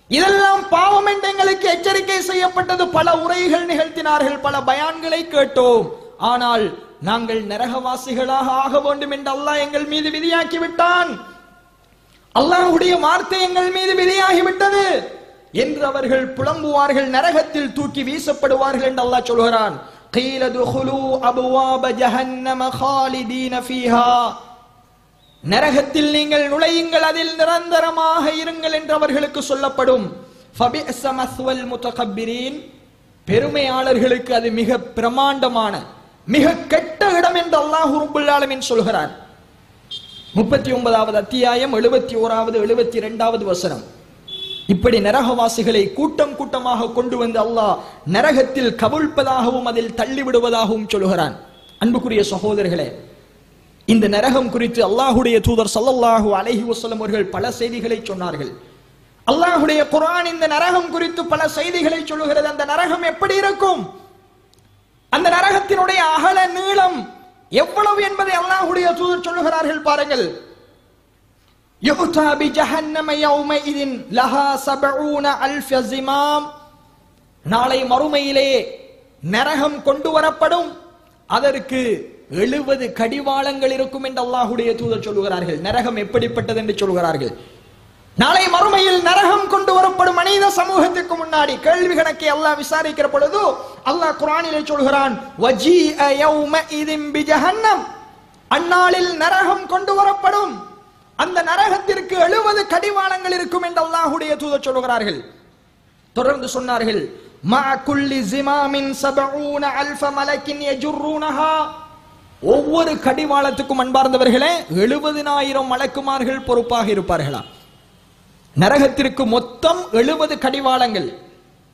இதெல்லாம் பாவம் என்று எங்களுக்கு எச்சரிக்கை செய்யப்பட்டது, பல உரைகள் நிகழ்த்தினார்கள், பல பயான்களை கேட்டோம், ஆனால் நாங்கள் நரகவாசிகளாக ஆக வேண்டும் என்று அல்லாஹ் எங்கள் மீது விதியாக்கி விட்டான், அல்லாஹ்வுடைய வார்த்தை எங்கள் மீது விதியாகிவிட்டது என்று அவர்கள் புலம்புவார்கள். நரகத்தில் தூக்கி வீசப்படுவார்கள் என்று அல்லாஹ் சொல்கிறான். قيل ادخلوا ابواب جهنم خالدين فيها. நரகத்தில் நீங்கள் நுழையுங்கள், அதில் நிரந்தரமாக இருங்கள் என்று அவர்களுக்கு சொல்லப்படும். فبئس مثوى المتكبرين. பெருமையாளர்களுக்கு அது மிக பிரமாண்டமான மிக கெட்ட இடம் என்று அல்லாஹ் ரப்பல் ஆலமீன் சொல்கிறான். 39வது அத்தியாயம் 71வது 72வது வசனம். இப்படி நரகவாசிகளை கூட்டம் கூட்டமாக கொண்டு வந்து அல்லாஹ் நரகத்தில் கவிழ்ப்பதாகவும் அதில் தள்ளிவிடுவதாகவும் சொல்கிறான். அன்புக்குரிய சகோதரர்களே, இந்த நரகம் குறித்து அல்லாஹ்வுடைய தூதர் ஸல்லல்லாஹு அலைஹி வஸல்லம் அவர்கள் பல செய்திகளை சொன்னார்கள். அல்லாஹ்வுடைய குர்ஆன் இந்த நரகம் குறித்து பல செய்திகளை சொல்கிறது. அந்த நரகம் எப்படி இருக்கும், அந்த நரகத்தினுடைய அகல நீளம் எவ்வளவு என்பதை அல்லாஹ்வுடைய தூதர் சொல்லுகிறார்கள். பாருங்கள், யுக்தா பி ஜஹன்னம யௌமஇதின் லஹா 70,000 ஜிமாம். நாளை மறுமையிலே நரகம் கொண்டு வரப்படும், அதற்கு 70 கடிவாளங்கள் இருக்கும் என்று அல்லாஹ்வுடைய தூதர் சொல்லுகிறார்கள். நரகம் எப்படிப்பட்டது என்று சொல்கிறார்கள். நாளை மறுமையில் நரகம் கொண்டு வரப்படும் மனித சமூகத்துக்கு முன்னாடி கேள்வி கணக்கை அல்லாஹ் விசாரிக்கிற பொழுது அல்லாஹ் குர்ஆனிலே சொல்கிறான், வஜீஅ யௌமஇதின் பி ஜஹன்னம். அந்நாளில் நரகம் கொண்டு வரப்படும், அந்த நரகத்திற்கு 70 கடிவாளங்கள் இருக்கும் என்று அல்லாஹ்வுடைய தூதர் சொல்கிறார்கள். தொடர்ந்து சொன்னார்கள், மா குல்லி ஜிமாமின் 70,000 மலக்கின் யஜுர்ரூனஹா. ஒவ்வொரு கடிவாளத்துக்கும் அன்பார்ந்தவர்களே 70,000 மலக்குமார்கள் பொறுப்பாக இருப்பார்களா? நரகத்திற்கு மொத்தம் 70 கடிவாளங்கள்.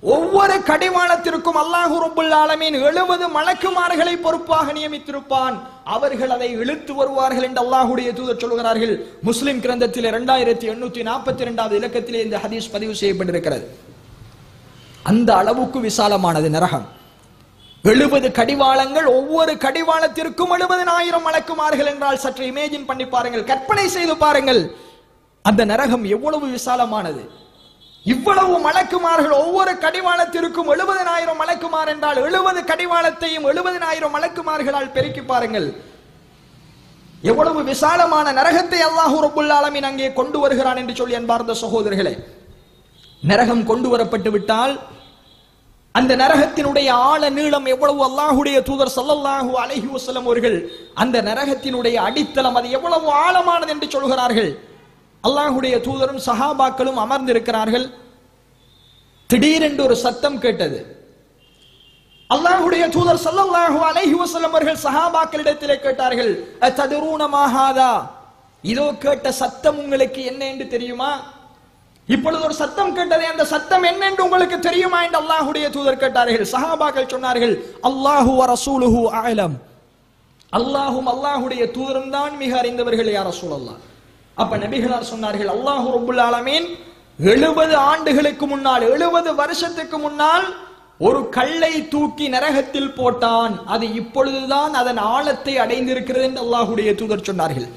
ஒவ்வொரு கடிவாளத்திற்கும் அல்லாஹ் ரப்புல் ஆலமீன் 70 மலக்குமார்களை பொறுப்பாக நியமித்திருப்பான். அவர்கள் அதை இழுத்து வருவார்கள் என்று அல்லாஹ்வுடைய தூதர் சொல்கிறார்கள். முஸ்லிம் கிரந்தத்தில் 2842வது இலக்கத்திலே இந்த ஹதீஸ் பதிவு செய்யப்பட்டிருக்கிறது. அந்த அளவுக்கு விசாலமானது நரகம். 70 கடிவாளங்கள், ஒவ்வொரு கடிவாளத்திற்கும் 70,000 மலக்குமார்கள் என்றால் சற்று இமேஜின் பண்ணி பாருங்கள், கற்பனை செய்து பாருங்கள், அந்த நரகம் எவ்வளவு விசாலமானது. இவ்வளவு மலக்குமார்கள், ஒவ்வொரு கடிவாளத்திற்கும் 70,000 மலக்குமார் என்றால் 70 கடிவாளத்தையும் 70,000 மலக்குமார்களால் பெருக்கி பாருங்கள். எவ்வளவு விசாலமான நரகத்தை அல்லாஹ் ரப்புல் ஆலமீன் அங்கே கொண்டு வருகிறான் என்று சொல்லி அன்பார்ந்த சகோதரர்களே, நரகம் கொண்டு வரப்பட்டு விட்டால் அந்த நரகத்தினுடைய ஆழ நீளம் எவ்வளவு அல்லாஹ்வுடைய தூதர் ஸல்லல்லாஹு அலைஹி வஸல்லம் அவர்கள் அந்த நரகத்தினுடைய அடித்தளம் அது எவ்வளவு ஆழமானது என்று சொல்கிறார்கள். அல்லாஹ்வுடைய தூதரும் சஹாபாக்களும் அமர்ந்திருக்கிறார்கள். திடீரென்று ஒரு சத்தம் கேட்டது. அல்லாஹ்வுடைய தூதர் ஸல்லல்லாஹு அலைஹி வஸல்லம் அவர்கள் சஹாபாக்களிடத்திலே கேட்டார்கள், அத்ததுரூன மா ஹாதா, இதோ கேட்ட சத்தம் உங்களுக்கு என்ன என்று தெரியுமா? இப்பொழுது ஒரு சத்தம் கேட்டதே, அந்த சத்தம் என்ன என்று உங்களுக்கு தெரியுமா என்று அல்லாஹ்வுடைய தூதர் கேட்டார்கள். சஹாபாக்கள் சொன்னார்கள், அல்லாஹு வ ரசூலுஹு அஅலம், அல்லாஹும் அல்லாஹ்வுடைய தூதரும் தான் மிக அறிந்தவர்கள் யா ரசூலல்லாஹ். அப்ப நபிகளார் சொன்னார்கள், அல்லாஹ் ரப்புல் ஆலமீன் 70 ஆண்டுகளுக்கு முன்னால், 70 வருஷத்துக்கு முன்னால் ஒரு கல்லை தூக்கி நரகத்தில் போட்டான். அது இப்பொழுதுதான் அதன் ஆழத்தை அடைந்திருக்கிறது என்று அல்லாஹ்வுடைய தூதர் சொன்னார்கள்.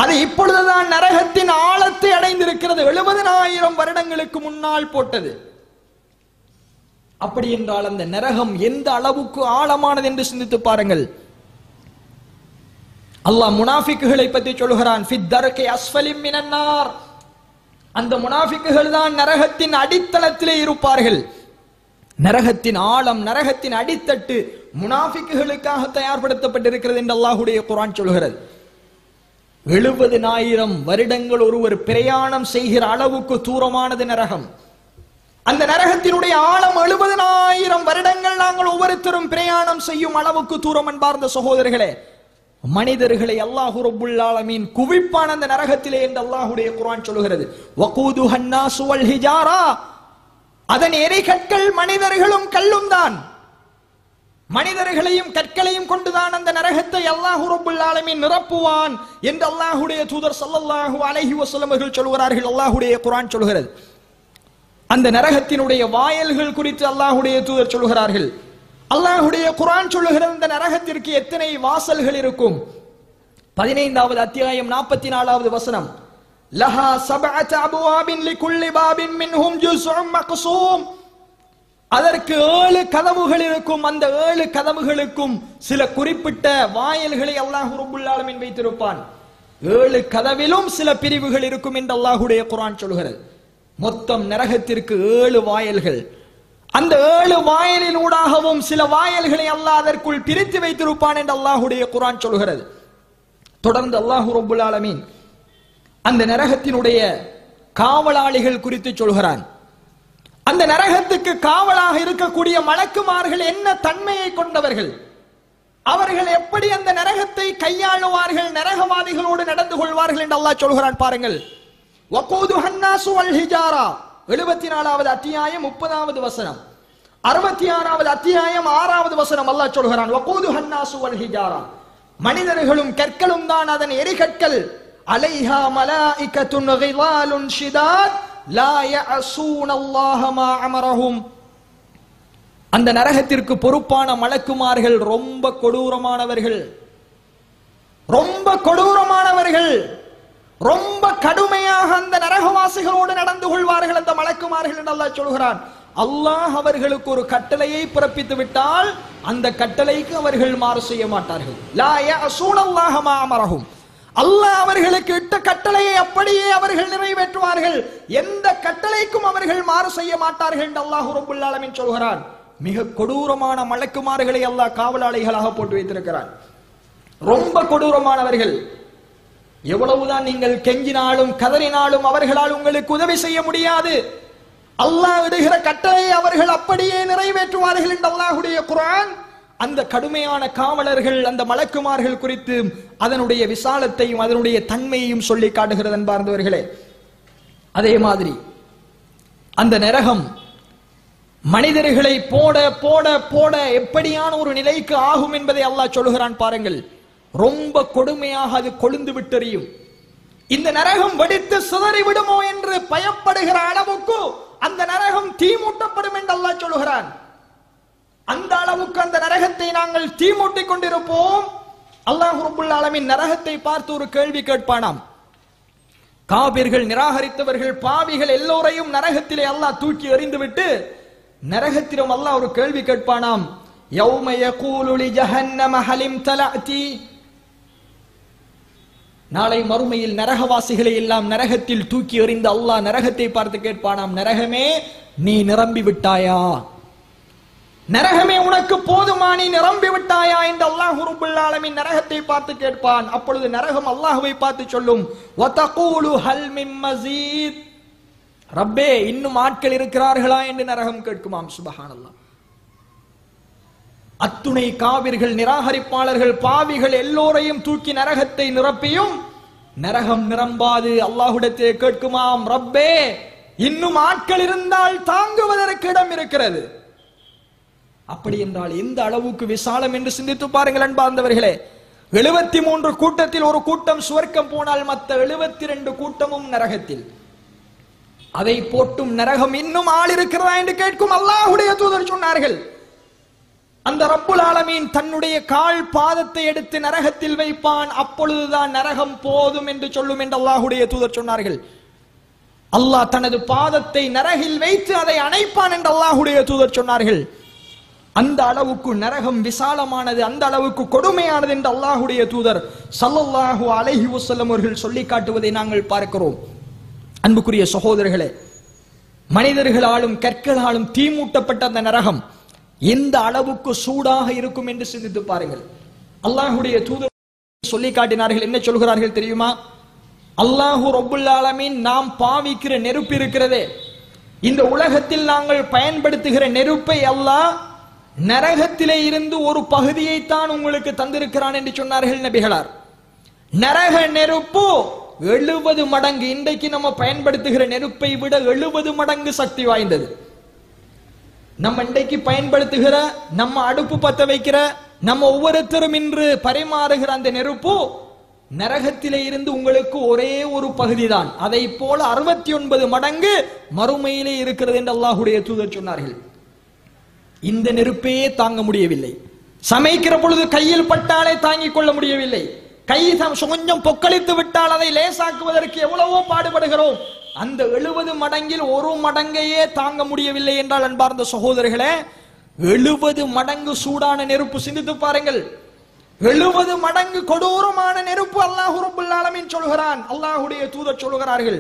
அது இப்பொழுதுதான் நரகத்தின் ஆழத்தை அடைந்திருக்கிறது. 70,000 வருடங்களுக்கு முன்னால் போட்டது. அப்படி என்றால் அந்த நரகம் எந்த அளவுக்கு ஆழமானது என்று சிந்தித்து பாருங்கள். அல்லாஹ் முனாஃபிக்குகளை பற்றி சொல்கிறான், ஃபித் தர்கி அஸ்ஃபலி மினன் நார், அந்த முனாஃபிக்குகள் தான் நரகத்தின் அடித்தளத்திலே இருப்பார்கள். நரகத்தின் ஆழம், நரகத்தின் அடித்தட்டு முனாஃபிக்குகளுக்காக தயார்படுத்தப்பட்டிருக்கிறது என்று அல்லாஹ்வுடைய குர்ஆன் சொல்கிறது. 70,000 வருடங்கள் ஒருவர் பிரயாணம் செய்கிற அளவுக்கு தூரமானது நரகம். அந்த நரகத்தினுடைய ஆழம் 70,000 வருடங்கள் நாங்கள் ஒவ்வொருத்தரும் பிரயாணம் செய்யும் அளவுக்கு தூரம். அன்பார்ந்த சகோதரர்களே, மனிதர்களை அல்லாஹ் ரப்புல் ஆலமீன் குவிப்பான் அந்த நரகத்திலே என்று அல்லாஹ்வுடைய குர்ஆன் சொல்கிறது. வகூதுஹன் நாசு வல் ஹிஜாரா, அதன் எரிகற்கள் மனிதர்களும் கல்லும் தான். மனிதர்களையும் கற்களையும் கொண்டுதான் அந்த நரகத்தை அல்லாஹ் ரப்புல் ஆலமீன் நிரப்புவான் என்று அல்லாஹ்வுடைய தூதர் ஸல்லல்லாஹு அலைஹி வஸல்லம் அவர்கள் சொல்கிறார்கள். அல்லாஹ்வுடைய குர்ஆன் சொல்கிறது. அந்த நரகத்தினுடைய வாயில்கள் குறித்து அல்லாஹ்வுடைய தூதர் சொல்கிறார்கள். அல்லாஹ்வுடைய குர்ஆன் சொல்லுகிறது, இந்த நரகத்திற்கு எத்தனை வாசல்கள் இருக்கும்? 15வது அத்தியாயம் 44வது வசனம், லஹா சபஅத் அபுவாபின் லிகுல்லி பாபின் மின்ஹும் ஜுஸ்உம் மக்ஸூம், அதற்கு 7 கதவுகள் இருக்கும். அந்த 7 கதவுகளுக்கும் சில குறிப்பிட்ட வாயில்களை அல்லாஹ் ரப்புல் ஆலமீன் வைத்திருப்பான். 7 கதவிலும் சில பிரிவுகள் இருக்கும் என்று அல்லாஹ்வுடைய குர்ஆன் சொல்கிறது. மொத்தம் நரகத்திற்கு 7 வாயில்கள். அந்த 7 வாயிலினூடாகவும் சில வாயில்களை அல்லாஹ் அதற்குள் பிரித்து வைத்திருப்பான் என்று அல்லாஹ்வுடைய குர்ஆன் சொல்கிறது. தொடர்ந்து அல்லாஹ் ரப்புல் ஆலமீன் அந்த நரகத்தினுடைய காவலாளிகள் குறித்து சொல்கிறான். அந்த நரகத்துக்கு காவலாக இருக்கக்கூடிய மலக்குமார்கள் என்ன தன்மையை கொண்டவர்கள், அவர்கள் எப்படி அந்த நரகத்தை கையாளுவார்கள், நரகவாதிகளோடு நடந்து கொள்வார்கள் என்று அல்லாஹ் சொல்கிறான். பாருங்கள், வகூதுஹன் நாசு வல் ஹிஜாரா, 74வது அத்தியாயம் 30வது வசனம், 66வது அத்தியாயம் 6வது வசனம் அல்லாஹ் சொல்கிறான், வகூதுஹன் நாசு வல் ஹிஜாரா, மனிதர்களும் கற்களும் தான் அதன் எரிகற்கள். அலைஹா மலாயிகத்துன் கிலாலுன் ஷிதாத் லா யஅஸூன அல்லாஹ மா அமரஹும், அந்த நரகத்திற்கு பொறுப்பான மலக்குமார்கள் ரொம்ப கொடூரமானவர்கள், ரொம்ப கொடூரமானவர்கள், ரொம்ப கடுமையாக அந்த நரகவாசிகளோடு நடந்து கொள்வார்கள் அந்த மலக்குமார்கள் என்று அல்லாஹ் சொல்கிறான். அல்லாஹ் அவர்களுக்கு ஒரு கட்டளையை பிறப்பித்து விட்டால் அந்த கட்டளைக்கு அவர்கள் மாறு செய்ய மாட்டார்கள். லா யஅஸூன அல்லாஹ மா அமரஹும், அல்லாஹ் அவர்களுக்கு இட்ட கட்டளையை அப்படியே அவர்கள் நிறைவேற்றுவார்கள். எந்த கட்டளைக்கும் அவர்கள் மாறு செய்ய மாட்டார்கள் என்று அல்லாஹ் ரப்புல் ஆலமீன் சொல்கிறான். மிக கொடூரமான மலக்குமார்களை அல்லாஹ் காவலாளிகளாக போட்டு வைத்திருக்கிறான். ரொம்ப கொடூரமானவர்கள். எவ்வளவுதான் நீங்கள் கெஞ்சினாலும் கதறினாலும் அவர்களால் உங்களுக்கு உதவி செய்ய முடியாது. அல்லாஹ் இடுகிற கட்டளையை அவர்கள் அப்படியே நிறைவேற்றுவார்கள் என்று அல்லாஹ்வுடைய குர்ஆன் அந்த கடுமையான காவலர்கள், அந்த மலக்குமார்கள் குறித்து அதனுடைய விசாலத்தையும் அதனுடைய தன்மையையும் சொல்லி காட்டுகிறது. அன்பார்ந்தவர்களே, அதே மாதிரி அந்த நரகம் மனிதர்களை போட போட போட எப்படியான ஒரு நிலைக்கு ஆகும் என்பதை அல்லாஹ் சொல்லுகிறான் பாருங்கள். ரொம்ப கொடுமையாக அது கொழுந்து விட்டெறியும். இந்த நரகம் வெடித்து சிதறி விடுமோ என்று பயப்படுகிற அளவுக்கு அந்த நரகம் தீமூட்டப்படும் என்று அல்லாஹ் சொல்லுகிறான். அந்த அளவுக்கு அந்த நரகத்தை நாங்கள் தீமூட்டிக் கொண்டிருப்போம். அல்லாஹ் ரப்பல் ஆலமீன் நரகத்தை பார்த்து ஒரு கேள்வி கேட்பானாம். காபிர்கள், நிராகரித்தவர்கள், பாவிகள் எல்லோரையும் நரகத்திலே அல்லாஹ் தூக்கி எறிந்துவிட்டு நரகத்திலும் அல்லாஹ் ஒரு கேள்வி கேட்பானாம். யௌம யகூலு லி ஜஹன்னம ஹலிம் தலஅதி. நாளை மறுமையில் நரகவாசிகளை எல்லாம் நரகத்தில் தூக்கி எறிந்து அல்லாஹ் நரகத்தை பார்த்து கேட்பானாம், நரகமே நீ நிரம்பி விட்டாயா? நரகமே உனக்கு போதுமா? நீ நிரம்பி விட்டாயா என்று அல்லாஹ் ரப்பல் ஆலமீன் நரகத்தை பார்த்து கேட்பான். அப்பொழுது நரகம் அல்லாஹ்வை பார்த்து சொல்லும், வதகூலு ஹல் மின் மஸீத். ரப்பே, இன்னும் ஆட்கள் இருக்கிறார்களா என்று நரகம் கேட்குமாம். சுப்ஹானல்லாஹ். அத்துணை காவிர்கள், நிராகரிப்பாளர்கள், பாவிகள் எல்லோரையும் தூக்கி நரகத்தை நிரப்பியும் நரகம் நிரம்பாது. அல்லாஹ்விடத்தை கேட்குமாம், ரப்பே, இன்னும் ஆட்கள் இருந்தால் தாங்குவதற்கு இடம் இருக்கிறது. அப்படி என்றால் எந்த அளவுக்கு விசாலம் என்று சிந்தித்து பாருங்கள் அன்பார்ந்தவர்களே. 73 கூட்டத்தில் ஒரு கூட்டம் சுவர்க்கம் போனால் மற்ற 72 கூட்டமும் நரகத்தில். அதை போட்டும் நரகம் இன்னும் ஆள் இருக்கிறதா என்று கேட்கும். அல்லாஹ்வுடைய தூதர் சொன்னார்கள், அந்த ரப்புல் ஆலமீன் தன்னுடைய கால் பாதத்தை எடுத்து நரகத்தில் வைப்பான், அப்பொழுதுதான் நரகம் போதும் என்று சொல்லும் என்று அல்லாஹ்வுடைய தூதர் சொன்னார்கள். அல்லாஹ் தனது பாதத்தை நரகில் வைத்து அதை அணைப்பான் என்று அல்லாஹ்வுடைய தூதர் சொன்னார்கள். அந்த அளவுக்கு நரகம் விசாலமானது, அந்த அளவுக்கு கொடுமையானது என்று அல்லாஹ்வுடைய தூதர் ஸல்லல்லாஹு அலைஹி வஸல்லம் அவர்கள் சொல்லி காட்டுவதை நாங்கள் பார்க்கிறோம். அன்புக்குரிய சகோதரர்களே, மனிதர்களாலும் கற்களாலும் தீமூட்டப்பட்ட அந்த நரகம் எந்த அளவுக்கு சூடாக இருக்கும் என்று சிந்தித்து பாருங்கள். அல்லாஹ்வுடைய தூதர் சொல்லி காட்டினார்கள். என்ன சொல்கிறார்கள் தெரியுமா? அல்லாஹ் ரப்பல் ஆலமீன் நாம் பாவிக்கிற நெருப்பு இருக்கிறதே, இந்த உலகத்தில் நாங்கள் பயன்படுத்துகிற நெருப்பை அல்லாஹ் நரகத்திலே இருந்து ஒரு பகுதியைத்தான் உங்களுக்கு தந்திருக்கிறான் என்று சொன்னார்கள் நபிகளார். நரக நெருப்பு 70 மடங்கு, இன்றைக்கு நம்ம பயன்படுத்துகிற நெருப்பை விட 70 மடங்கு சக்தி வாய்ந்தது. நம்ம இன்றைக்கு பயன்படுத்துகிற, நம்ம அடுப்பு பத்த வைக்கிற, நம்ம ஒவ்வொருத்தரும் இன்று பரிமாறுகிற அந்த நெருப்பு நரகத்திலே இருந்து உங்களுக்கு ஒரே ஒரு பகுதி தான். அதை போல 69 மடங்கு மறுமையிலே இருக்கிறது என்று அல்லாஹ்வுடைய தூதர் சொன்னார்கள். இந்த நெருப்பையே தாங்க முடியவில்லை. சமைக்கிற பொழுது கையில் பட்டாலே தாங்கிக் கொள்ள முடியவில்லை. கை கொஞ்சம் பொக்களித்து விட்டால் அதை லேசாக்குவதற்கு எவ்வளவோ பாடுபடுகிறோம். அந்த 70 மடங்கில் ஒரு மடங்கையே தாங்க முடியவில்லை என்றால் அன்பார்ந்த சகோதரர்களே, 70 மடங்கு சூடான நெருப்பு. சிந்தித்து பாருங்கள், 70 மடங்கு கொடூரமான நெருப்பு அல்லாஹ் ரப்பல் ஆலமீன் சொல்கிறான், அல்லாஹ்வுடைய தூதர் சொல்கிறார்கள்.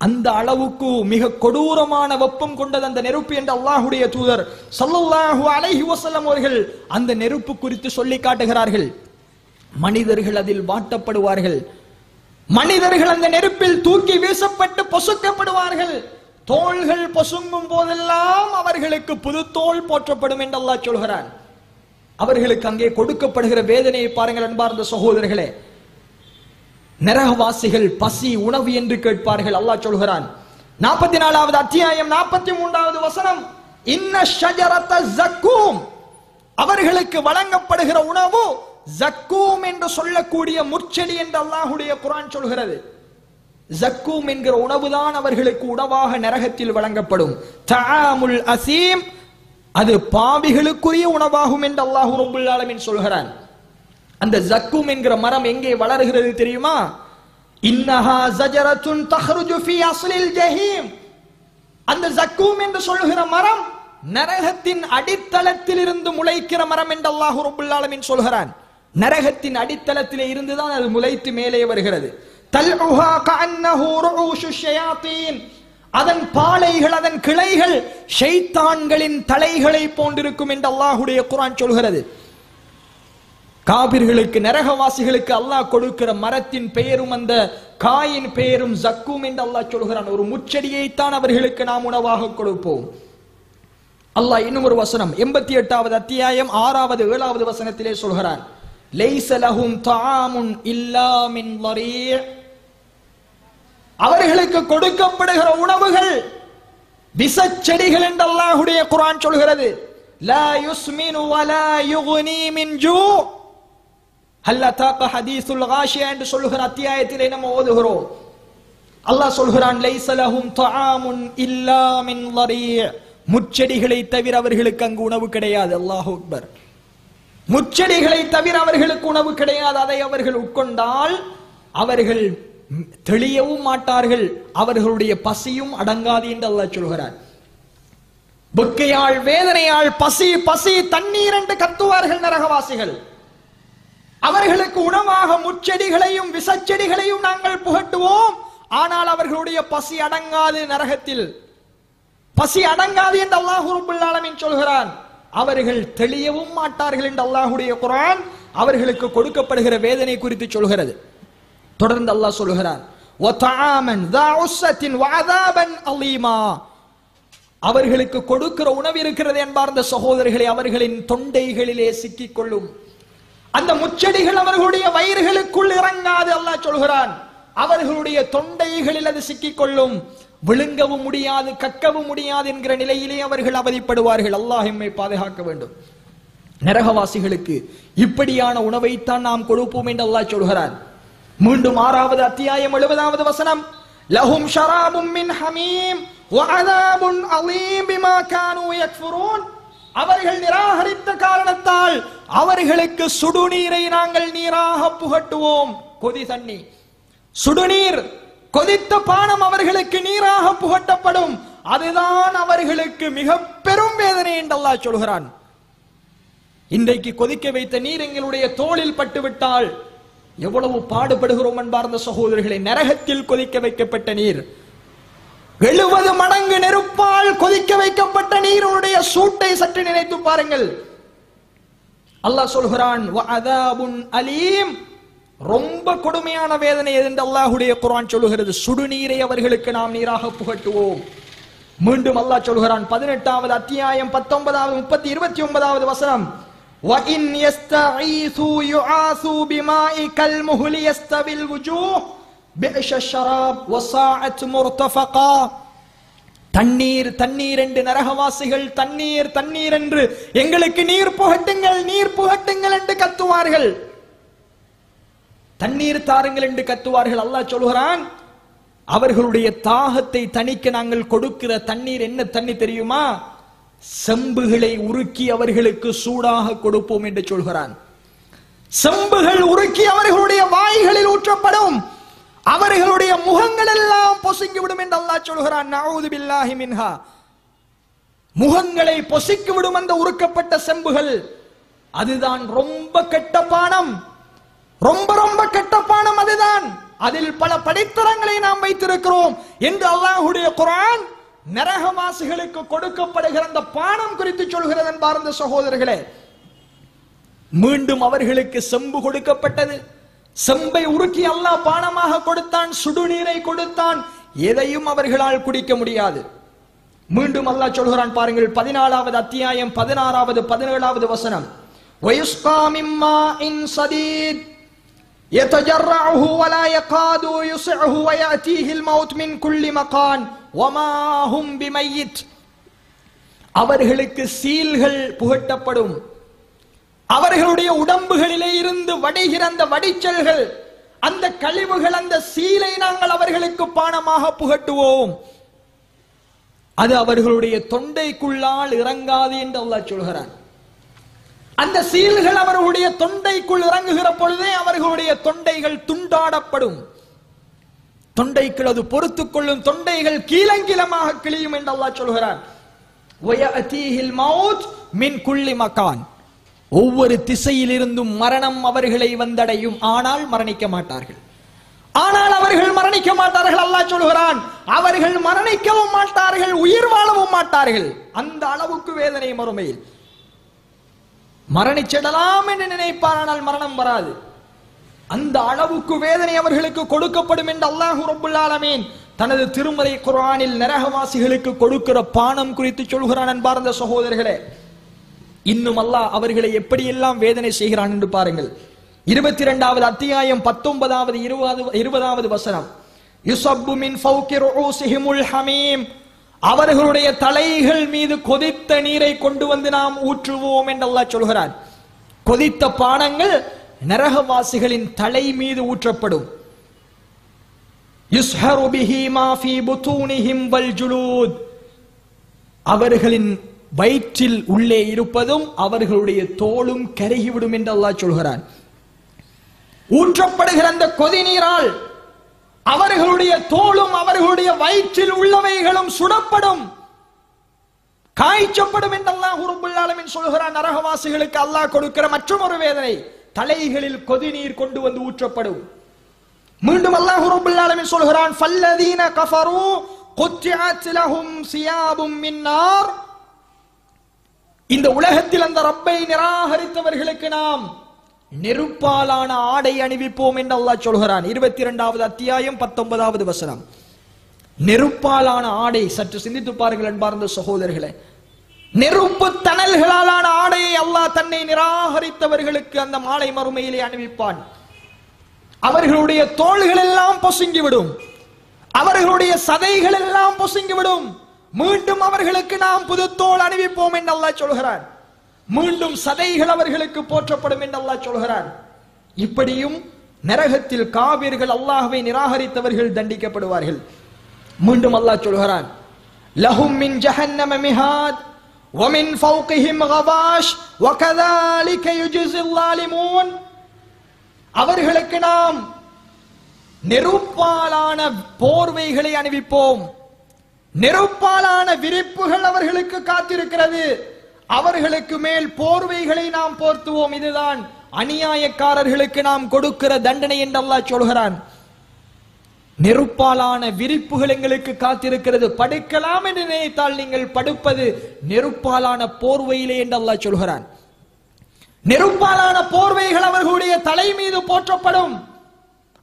அந்த அளவுக்கு மிக கொடூரமான வெப்பம் கொண்டது அந்த நெருப்பு என்று அல்லாஹ்வுடைய தூதர் ஸல்லல்லாஹு அலைஹி வஸல்லம் அவர்கள் அந்த நெருப்பு குறித்து சொல்லி காட்டுகிறார்கள். மனிதர்கள் அதில் வாட்டப்படுவார்கள். மனிதர்கள் அந்த நெருப்பில் தூக்கி வீசப்பட்டு பொசுக்கப்படுவார்கள். தோள்கள் பொசுங்கும் போதெல்லாம் அவர்களுக்கு புது தோல் போற்றப்படும் என்று அல்லாஹ் சொல்கிறான். அவர்களுக்கு அங்கே கொடுக்கப்படுகிற வேதனையை பாருங்கள் அன்பார்ந்த சகோதரர்களே. நரகவாசிகள் பசி, உணவு என்று கேட்பார்கள். அல்லாஹ் சொல்கிறான் 44வது அத்தியாயம் 43வது வசனம், இன்ன ஷஜரத ஸக்கூம், அவர்களுக்கு வழங்கப்படுகிற உணவு ஸக்கூம் என்று சொல்லக்கூடிய முற்செடி என்று அல்லாஹ்வுடைய குர்ஆன் சொல்கிறது. ஸக்கூம் என்கிற உணவுதான் அவர்களுக்கு உணவாக நரகத்தில் வழங்கப்படும். தஆமுல் அஸீம், அது பாவிகளுக்குரிய உணவாகும் என்று அல்லாஹ் ரப்பல் ஆலமீன் சொல்கிறான். அந்த ஸக்கூம் என்கிற மரம் எங்கே வளருகிறது தெரியுமா? இன்னஹா ஸஜரத்துன் தஹ்ருஜு ஃபீ அஸ்லில் ஜஹீம். அந்த ஸக்கூம் என்று சொல்லுகிற மரம் நரகத்தின் அடித்தளத்தில் இருந்து முளைக்கிற மரம் என்று அல்லாஹ் ரப்பல் ஆலமீன் சொல்கிறான். நரகத்தின் அடித்தளத்திலே இருந்துதான் அது முளைத்து மேலே வருகிறது. தல்உஹா கஅன்னஹு ரூஷு ஷயாத்தீன், அதன் பாளைகள், அதன் கிளைகள் ஷைத்தான்களின் தலைகளை போன்றிருக்கும் என்று அல்லாஹ்வுடைய குர்ஆன் சொல்கிறது. காபிர்களுக்கு, நரகவாசிகளுக்கு அல்லாஹ் கொடுக்கிற மரத்தின் பெயரும் அந்த காயின் பெயரும் ஸக்கூம் என்று அல்லாஹ் சொல்கிறான். ஒரு முச்செடியைத்தான் அவர்களுக்கு நாம் உணவாக கொடுப்போம். அல்லாஹ் இன்னும் ஒரு வசனம் 88வது அத்தியாயம் 6வது 7வது வசனத்திலே சொல்கிறான், லைஸ லஹும் தஆமுன் இல்லா மின் ضريع. அவர்களுக்கு கொடுக்கப்படுகிற உணவுகள் விஷச்செடிகள் என்று அல்லாஹ்வுடைய குர்ஆன் சொல்கிறது. லா யுஸ்மினு வலா யுக்னி மின் ஜூ. ஹல் அதாக ஹதீஸுல் காஷியா என்று சொல்கிற அத்தியாயத்திலே நம்ம ஓதுகிறோம். அல்லாஹ் சொல்கிறான், லைஸ லஹும் தஆமுன் இல்லா மின் ضريع. முச்செடிகளை தவிர அவர்களுக்கு அங்கு உணவு கிடையாது. அல்லாஹு அக்பர். முச்செடிகளை தவிர அவர்களுக்கு உணவு கிடையாது. அதை அவர்கள் உட்கொண்டால் அவர்கள் தெளியவும் மாட்டார்கள், அவர்களுடைய பசியும் அடங்காது என்று அல்லாஹ் சொல்கிறார். புக்கையால் வேதனையால் பசி பசி தண்ணீர் என்று கத்துவார்கள் நரகவாசிகள். அவர்களுக்கு உணவாக முச்செடிகளையும் விஷச்செடிகளையும் நாங்கள் புகட்டுவோம், ஆனால் அவர்களுடைய பசி அடங்காது. நரகத்தில் பசி அடங்காது என்று அல்லாஹ் ரப்பல் ஆலமீன் சொல்கிறான். அவர்கள் தெளியவும் மாட்டார்கள் என்று அல்லாஹ்வுடைய குர்ஆன் அவர்களுக்கு கொடுக்கப்படுகிற வேதனை குறித்து சொல்கிறது. தொடர்ந்து அல்லாஹ் சொல்கிறான், வதஆமன் ذا عُسَّةٍ وعذابا أليما. அவர்களுக்கு கொடுக்கிற உணவு இருக்கிறது என்பார்ந்த சகோதரர்களை அவர்களின் தொண்டைகளிலே சிக்கிக் கொள்ளும். அந்த முச்செடிகள் அவர்களுடைய வயிறுகளுக்குள் இறங்காது. அல்லாஹ் சொல்கிறான், அவர்களுடைய தொண்டைகளில் அது சிக்கிக் கொள்ளும். விழுங்கவும் முடியாது, கக்கவும் முடியாது என்கிற நிலையிலே அவர்கள் அவதிப்படுவார்கள். அல்லாஹ் எம்மை பாதுகாக்க வேண்டும். நரகவாசிகளுக்கு இப்படியான உணவைத்தான் நாம் கொடுப்போம் என்று அல்லாஹ் சொல்கிறான். மீண்டும் 6வது அத்தியாயம் 70வது வசனம், லஹும் ஷராபும் மின் ஹமீம் வஅதாபுன் அலீம் பிமா கானூ யக்ஃபுரூன். அவர்கள் நிராகரித்த காரணத்தால் அவர்களுக்கு சுடுநீரை நாங்கள் நீராக புகட்டுவோம். கொதி தண்ணி, சுடுநீர், கொதித்த பானம் அவர்களுக்கு நீராக புகட்டப்படும். அதுதான் அவர்களுக்கு மிக பெரும் வேதனை என்று அல்லாஹ் சொல்கிறான். இன்றைக்கு கொதிக்க வைத்த நீர் எங்களுடைய தோளில் பட்டுவிட்டால் எவ்வளவு பாடுபடுகிறோம் என்பார்ந்த சகோதரர்களை. நரகத்தில் கொதிக்க வைக்கப்பட்ட நீர் 70 மடங்கு நெருப்பால் கொதிக்க வைக்கப்பட்ட நீருடைய சூட்டை சற்று நினைத்து பாருங்கள். அல்லாஹ் சொல்கிறான், வஅதாபுன் அலீம். ரொம்ப கொடுமையான வேதனை என்று அல்லாஹ்வுடைய குர்ஆன் சொல்கிறது. சுடுநீரை அவர்களுக்கு நாம் நீராக புகட்டுவோம். மீண்டும் அல்லாஹ் சொல்கிறான் 18வது அத்தியாயம் 19வது 29வது வசனம், وَإِنْ يَسْتَغِيثُوا يُعَاثُوا بِمَاءٍ كَالْمُهْلِ يَسْتَوِي الْوُجُوهُ بِئْسَ الشَّرَابُ وَسَاءَتْ مُرْتَفَقًا. தண்ணீர் தண்ணீர் என்று நரகவாசிகள் தண்ணீர் தண்ணீர் என்று எங்களுக்கு நீர் புகட்டுங்கள் நீர் புகட்டுங்கள் என்று கத்துவார்கள். தண்ணீர் தாருங்கள் என்று கத்துவார்கள். அல்லாஹ் சொல்கிறான், அவர்களுடைய தாகத்தை தணிக்க நாங்கள் கொடுக்கிற தண்ணீர் என்ன தண்ணி தெரியுமா? செம்புகளை உருக்கி அவர்களுக்கு சூடாக கொடுப்போம் என்று சொல்கிறான். செம்புகள் உருக்கி அவர்களுடைய வாய்களில் ஊற்றப்படும், அவர்களுடைய முகங்கள் எல்லாம் பொசுங்கிவிடும் என்று அல்லாஹ் சொல்கிறான். நஊது பில்லாஹி மின்ஹா. முகங்களை பொசுக்கிவிடும் அந்த உருக்கப்பட்ட செம்புகள். அதுதான் ரொம்ப கெட்ட பானம், ரொம்ப ரொம்ப கெட்ட பானம் அதுதான். அதில் பல படித்தரங்களை நாம் வைத்திருக்கிறோம் என்று அல்லாஹ்வுடைய குர்ஆன் நரகவாசிகளுக்கு கொடுக்கப்படுகிற அந்த பானம் குறித்து சொல்கிறது என்பார்ந்த சகோதரர்களே. மீண்டும் அவர்களுக்கு செம்பு கொடுக்கப்பட்டது. செம்பை உருக்கி அல்லாஹ் பானமாக கொடுத்தான், சுடுநீரை கொடுத்தான். எதையும் அவர்களால் குடிக்க முடியாது. மீண்டும் அல்லாஹ் சொல்கிறான் பாருங்கள் 14வது அத்தியாயம் 16வது 17வது வசனம், வயுஸ்கா மிம்மா இன் சதீத் يتجرعه ولا يكاد يسعه ويأتيه الموت من كل مكان وما هم بميت. அவர்களுக்கு சீல்கள் புகட்டப்படும். அவர்களுடைய உடம்புகளிலே இருந்து வடிகிற அந்த வடிச்சல்கள், அந்த கழிவுகள், அந்த சீலை நாங்கள் அவர்களுக்கு பானமாக புகட்டுவோம். அது அவர்களுடைய தொண்டைக்குள்ளால் இறங்காது என்று அல்லாஹ் சொல்கிறான். அந்த சீல்கள் அவர்களுடைய தொண்டைக்குள் இறங்குகிற பொழுதே அவர்களுடைய தொண்டைகள் துண்டாடப்படும். தொண்டைக்குள் அது பொறுத்துக் கொள்ளும். தொண்டைகள் கீழங்கிலமாக கிளியும் என்று அல்லாஹ் சொல்கிறான். வயஅதீஹில் மௌத் மின் குல்லி மகான். ஒவ்வொரு திசையில் இருந்தும் மரணம் அவர்களை வந்தடையும், ஆனால் மரணிக்க மாட்டார்கள். ஆனால் அவர்கள் மரணிக்க மாட்டார்கள். அல்லாஹ் சொல்கிறான், அவர்கள் மரணிக்கவும் மாட்டார்கள், உயிர் வாழவும் மாட்டார்கள். அந்த அளவுக்கு வேதனை மறுமையில். மரணிச்சிடலாம் என்று நினைப்பார், ஆனால் மரணம் வராது. அந்த அளவுக்கு வேதனை அவர்களுக்கு கொடுக்கப்படும் என்று அல்லாஹ் ரப்பல் ஆலமீன் தனது திருமறை குர்ஆனில் நரகவாசிகளுக்கு கொடுக்கிற பானம் குறித்து சொல்கிறான். அன்பார்ந்த சகோதரர்களே, இன்னும் அல்லாஹ் அவர்களை எப்படியெல்லாம் வேதனை செய்கிறான் என்று பாருங்கள். 22வது அத்தியாயம் 19வது 20வது வசனம், யுஸப்பு மின் ஃபௌகி ரூஸிஹிமுல் ஹமீம், அவர்களுடைய தலைகள் மீது கொதித்த நீரை கொண்டு வந்து நாம் ஊற்றுவோம் என்று அல்லாஹ் சொல்கிறான். கொதித்த பானங்கள் நரகவாசிகளின் தலை மீது ஊற்றப்படும். யுஸ்ஹரு பிஹி மா ஃபீ புதூனிஹிம் வல் ஜுலூத், அவர்களின் வயிற்றில் உள்ளே இருப்பதும் அவர்களுடைய தோலும் கருகிவிடும் என்று அல்லாஹ் சொல்கிறான். ஊற்றப்படுகிற அந்த கொதி நீரால் அவர்களுடைய தோலும் அவர்களுடைய வயிற்றில் உள்ளவைகளும் சுடப்படும், காய்ச்சப்படும் என்று அல்லாஹ் ரப்பல் ஆலமீன் சொல்கிறான். நரகவாசிகளுக்கு அல்லாஹ் கொடுக்கிற மற்றொரு வேதனை, தலைகளில் கொதி நீர் கொண்டு வந்து ஊற்றப்படும். மீண்டும் அல்லாஹ் ரப்பல் ஆலமீன் சொல்கிறான், ஃபல்லதீன கஃபரு குத்திஅத் லஹும் சியாபும் மின் நார், இந்த உலகத்தில் அந்த ரப்பை நிராகரித்தவர்களுக்கு நாம் நெருப்பாலான ஆடை அணிவிப்போம் என்று அல்லாஹ் சொல்கிறான். 22வது அத்தியாயம் 19வது வசனம். நெருப்பாலான ஆடை, சற்று சிந்தித்து பாருங்கள் அன்பார்ந்த சகோதரர்களே. நெருப்பு தணல்களாலான ஆடையை அல்லாஹ் தன்னை நிராகரித்தவர்களுக்கு அந்த மாலை மறுமையிலே அணிவிப்பான். அவர்களுடைய தோள்கள் எல்லாம் பொசுங்கிவிடும், அவர்களுடைய சதைகள் எல்லாம் பொசுங்கிவிடும். மீண்டும் அவர்களுக்கு நாம் புது தோல் அணிவிப்போம் என்று அல்லாஹ் சொல்கிறான். மீண்டும் சதைகள் அவர்களுக்கு போற்றப்படும் என்று அல்லாஹ் சொல்கிறான். இப்படியும் நரகத்தில் காபிர்கள், அல்லாஹ்வை நிராகரித்தவர்கள் தண்டிக்கப்படுவார்கள். மீண்டும் அல்லாஹ் சொல்கிறான், லஹும் மின் ஜஹன்னம மிஹாத் வ மின் ஃபௌகிஹிம் கவாஷ் வ கذلك யுஜ்ஸி ஸாலிமூன், அவர்களுக்கு நாம் நெருப்பாலான போர்வைகளை அணிவிப்போம், நெருப்பாலான விரிப்புகள் அவர்களுக்கு காத்திருக்கிறது, அவர்களுக்கு மேல் போர்வைகளை நாம் போர்த்துவோம். இதுதான் அநியாயக்காரர்களுக்கு நாம் கொடுக்கிற தண்டனை என்று அல்லாஹ் சொல்கிறான். நெருப்பாலான விரிப்புகள் எங்களுக்கு காத்திருக்கிறது, படுக்கலாம் என்று நினைத்தால் நீங்கள் படுப்பது நெருப்பாலான போர்வையிலே என்று அல்லாஹ் சொல்கிறான். நெருப்பாலான போர்வைகள் அவர்களுடைய தலை மீது போற்றப்படும்,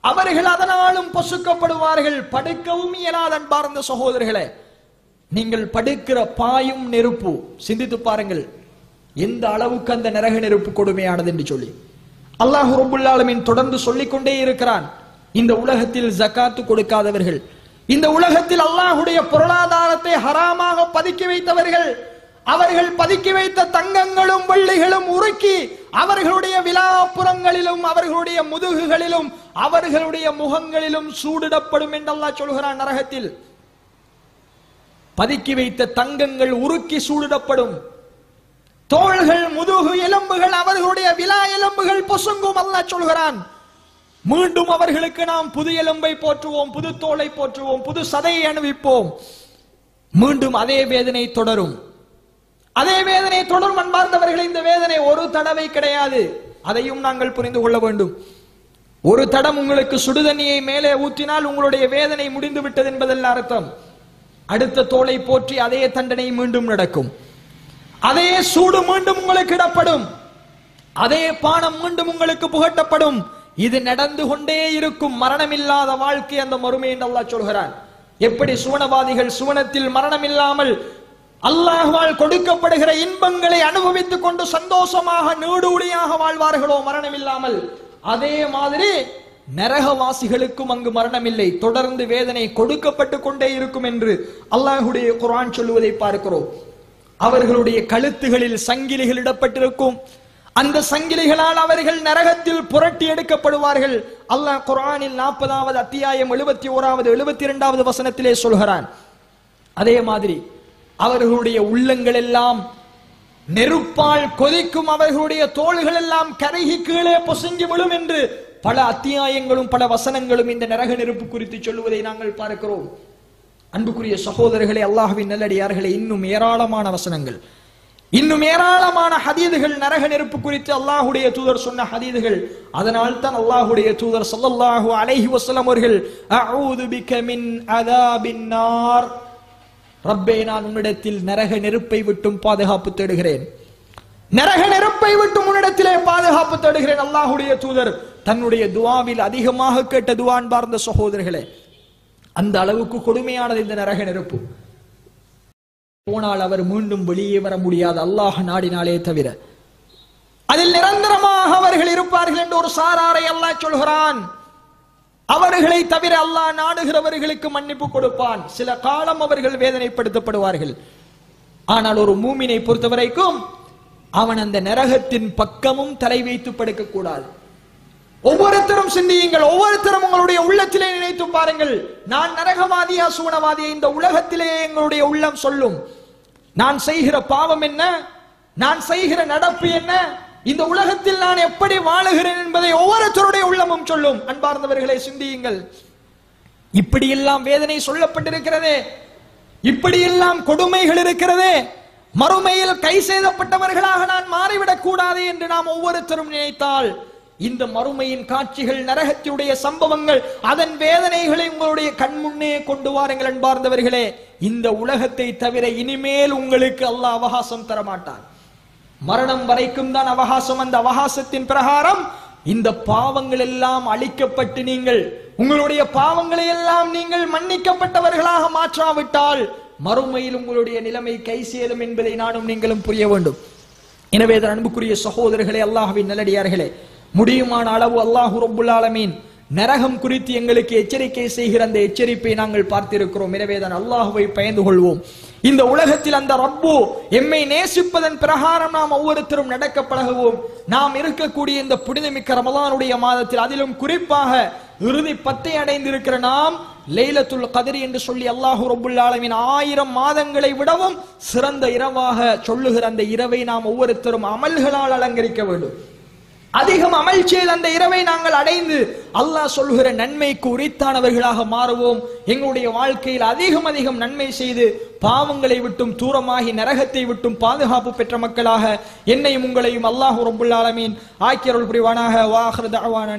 அவர்கள் அதனாலும் பொசுக்கப்படுவார்கள், படுக்கவும் இயலாத அன்பார்ந்த சகோதரர்களே. நீங்கள் படுக்கிற பாயும் நெருப்பு, சிந்தித்து பாருங்கள் எந்த அளவுக்கு அந்த நரக நெருப்பு கொடுமையானது என்று சொல்லி அல்லாஹ் ரப்பல் ஆலமீன் தொடர்ந்து சொல்லிக் கொண்டே இருக்கிறான். இந்த உலகத்தில் ஜகாத்து கொடுக்காதவர்கள், இந்த உலகத்தில் அல்லாஹ்வுடைய பொருளாதாரத்தை ஹராமாக பதுக்கி வைத்தவர்கள், அவர்கள் பதுக்கி வைத்த தங்கங்களும் வெள்ளிகளும் உருக்கி அவர்களுடைய விலாப்புறங்களிலும் அவர்களுடைய முதுகுகளிலும் அவர்களுடைய முகங்களிலும் சூடிடப்படும் என்று அல்லாஹ் சொல்கிறான். நரகத்தில் பதுக்கி வைத்த தங்கங்கள் உருக்கி சூடிடப்படும், தோள்கள், முதுகு எலும்புகள், அவர்களுடைய விலா எலும்புகள் பொசுங்கும் அல்லாஹ் சொல்கிறான். மீண்டும் அவர்களுக்கு நாம் புது எலும்பை போற்றுவோம், புது தோலை போற்றுவோம், புது சதையை அணிவிப்போம். மீண்டும் அதே வேதனை தொடரும், அதே வேதனை தொடரும். அன்பார்ந்தவர்கள், இந்த வேதனை ஒரு தடவை கிடையாது, அதையும் நாங்கள் புரிந்து கொள்ள வேண்டும். ஒரு தடம் உங்களுக்கு சுடுதண்ணியை மேலே ஊற்றினால் உங்களுடைய வேதனை முடிந்து விட்டது என்பதல்ல அர்த்தம். அடுத்த தோலை போற்றி அதே தண்டனை மீண்டும் நடக்கும், அதே சூடு மீண்டும் உங்களுக்கு இடப்படும், அதே பானம் மீண்டும் உங்களுக்கு புகட்டப்படும். இது நடந்து கொண்டே இருக்கும். மரணமில்லாத வாழ்க்கை அந்த மறுமை என்று அல்லாஹ் சொல்கிறான். எப்படி சுவனவாதிகள் சுவனத்தில் மரணம் இல்லாமல் அல்லாஹ்வால் கொடுக்கப்படுகிற இன்பங்களை அனுபவித்துக் கொண்டு சந்தோஷமாக நீடூழியாக வாழ்வார்களோ மரணம் இல்லாமல், அதே மாதிரி நரகவாசிகளுக்கும் அங்கு மரணம் இல்லை, தொடர்ந்து வேதனை கொடுக்கப்பட்டு கொண்டே இருக்கும் என்று அல்லாஹ்வுடைய குர்ஆன் சொல்லுவதை பார்க்கிறோம். அவர்களுடைய கழுத்துகளில் சங்கிலிகள் இடப்பட்டிருக்கும், அந்த சங்கிலிகளால் அவர்கள் நரகத்தில் புரட்டி எடுக்கப்படுவார்கள். அல்லாஹ் குர்ஆனில் 40வது அத்தியாயம் 71வது 72வது வசனத்திலே சொல்கிறான். அதே மாதிரி அவர்களுடைய உள்ளங்கள் எல்லாம் நெருப்பால் கொதிக்கும், அவர்களுடைய தோள்கள் எல்லாம் கருகி கீழே பொசுங்கி விழும் என்று பல அத்தியாயங்களும் பல வசனங்களும் இந்த நரக நெருப்பு குறித்து சொல்லுவதை நாங்கள் பார்க்கிறோம். அன்புக்குரிய சகோதரர்களே, அல்லாஹ்வின் நல்லடியார்களே, இன்னும் ஏராளமான வசனங்கள், இன்னும் ஏராளமான ஹதீதுகள் நரக நெருப்பு குறித்து அல்லாஹ்வுடைய தூதர் சொன்ன ஹதீதுகள். அதனால் தான் அல்லாஹ்வுடைய தூதர் ஸல்லல்லாஹு அலைஹி வஸல்லம் அவர்கள் அஊது பிக மின் அதாபின் நார், ரப்பே நான் உன்னிடத்தில் நரக நெருப்பை விட்டும் பாதுகாப்பு தேடுகிறேன், நரக நெருப்பை விட்டு உன்னிடத்திலே பாதுகாப்பு தேடுகிறேன். அல்லாஹ்வுடைய தூதர் தன்னுடைய துஆவில் அதிகமாக கேட்ட துஆ அன்பார்ந்த சகோதரர்களே. அந்த அளவுக்கு கொடுமையானது இந்த நரக நெருப்பு. போனால் அவர் மீண்டும் வெளியே வர முடியாது, அல்லாஹ் நாடினாலே தவிர. அதில் நிரந்தரமாக அவர்கள் இருப்பார்கள் என்று ஒரு சாராரை அல்லாஹ் சொல்கிறான். அவர்கள் அவர்களை தவிர அல்லாஹ் நாடுகிறவர்களுக்கு மன்னிப்பு கொடுப்பான். சில காலம் அவர்கள் வேதனைப்படுத்தப்படுவார்கள். ஆனால் ஒரு மூமினை பொறுத்தவரைக்கும் அவன் அந்த நரகத்தின் பக்கமும் தலை வைத்து படுக்க கூடாது. ஒவ்வொருத்தரும் சிந்தியுங்கள், ஒவ்வொருத்தரும் உங்களுடைய உள்ளத்திலே நினைத்து பாருங்கள், நான் நரகவாதியா சூனவாதியா? இந்த உலகத்திலே எங்களுடைய உள்ளம் சொல்லும். நான் செய்கிற பாவம் என்ன, நான் செய்கிற நடப்பு என்ன, இந்த உலகத்தில் நான் எப்படி வாழுகிறேன் என்பதை ஒவ்வொருத்தருடைய உள்ளமும் சொல்லும். அன்பார்ந்தவர்களை சிந்தியுங்கள். இப்படியெல்லாம் வேதனை சொல்லப்பட்டிருக்கிறதே, இப்படியெல்லாம் கொடுமைகள் இருக்கிறதே, மறுமையில் கை செய்தப்பட்டவர்களாக நான் மாறிவிடக் கூடாது என்று நாம் ஒவ்வொருத்தரும் நினைத்தால், இந்த மறுமையின் காட்சிகள், நரகத்தினுடைய சம்பவங்கள், அதன் வேதனைகளை உங்களுடைய கண்முன்னே கொண்டு வாருங்கள். அன்பார்ந்தவர்களே, இந்த உலகத்தை தவிர இனிமேல் உங்களுக்கு அல்லாஹ் அவகாசம் தரமாட்டான். மரணம் வரைக்கும் தான் அவகாசம். அந்த அவகாசத்தின் பிரகாரம் இந்த பாவங்கள் எல்லாம் அழிக்கப்பட்டு நீங்கள் உங்களுடைய பாவங்களை எல்லாம் நீங்கள் மன்னிக்கப்பட்டவர்களாக மாற்றாவிட்டால் மறுமையில் உங்களுடைய நிலைமை கை சேரும் என்பதை நானும் நீங்களும் புரிய வேண்டும். எனவே அன்புக்குரிய சகோதரர்களே, அல்லாஹ்வின் நல்லடியார்களே, முடியுமான அளவு அல்லாஹ் ரப்புல் ஆலமீன் நரகம் குறித்து எங்களுக்கு எச்சரிக்கை செய்கிற அந்த எச்சரிப்பை நாங்கள் பார்த்திருக்கிறோம். எனவே தான் அல்லாஹ்வை பயந்து கொள்வோம். இந்த உலகத்தில் அந்த ரப்பு எம்மை நேசிப்பதன் பிரகாரம் நாம் ஒவ்வொருத்தரும் நடக்க பழகுவோம். நாம் இருக்கக்கூடிய இந்த புனிதமிக்க ரமலானுடைய மாதத்தில், அதிலும் குறிப்பாக இறுதி 10 அடைந்திருக்கிற நாம் லைலத்துல் கத்ர் என்று சொல்லி அல்லாஹ் ரப்புல் ஆலமீன் 1000 மாதங்களை விடவும் சிறந்த இரவாக சொல்லுகிற அந்த இரவை நாம் ஒவ்வொருத்தரும் அமல்களால் அலங்கரிக்க வேண்டும். அதிகம் அமல் செய்து அந்த இரவை நாங்கள் அடைந்து அல்லாஹ் சொல்லுகிற நன்மைக்கு உரித்தானவர்களாக மாறுவோம். எங்களுடைய வாழ்க்கையில் அதிகம் அதிகம் நன்மை செய்து பாவங்களை விட்டும் தூரமாகி நரகத்தை விட்டும் பாதுகாப்பு பெற்ற மக்களாக என்னையும் உங்களையும் அல்லாஹ் ரப்புல் ஆலமீன் ஆக்கியருள் புரிவானாக. வ ஆகிரு தஅவானா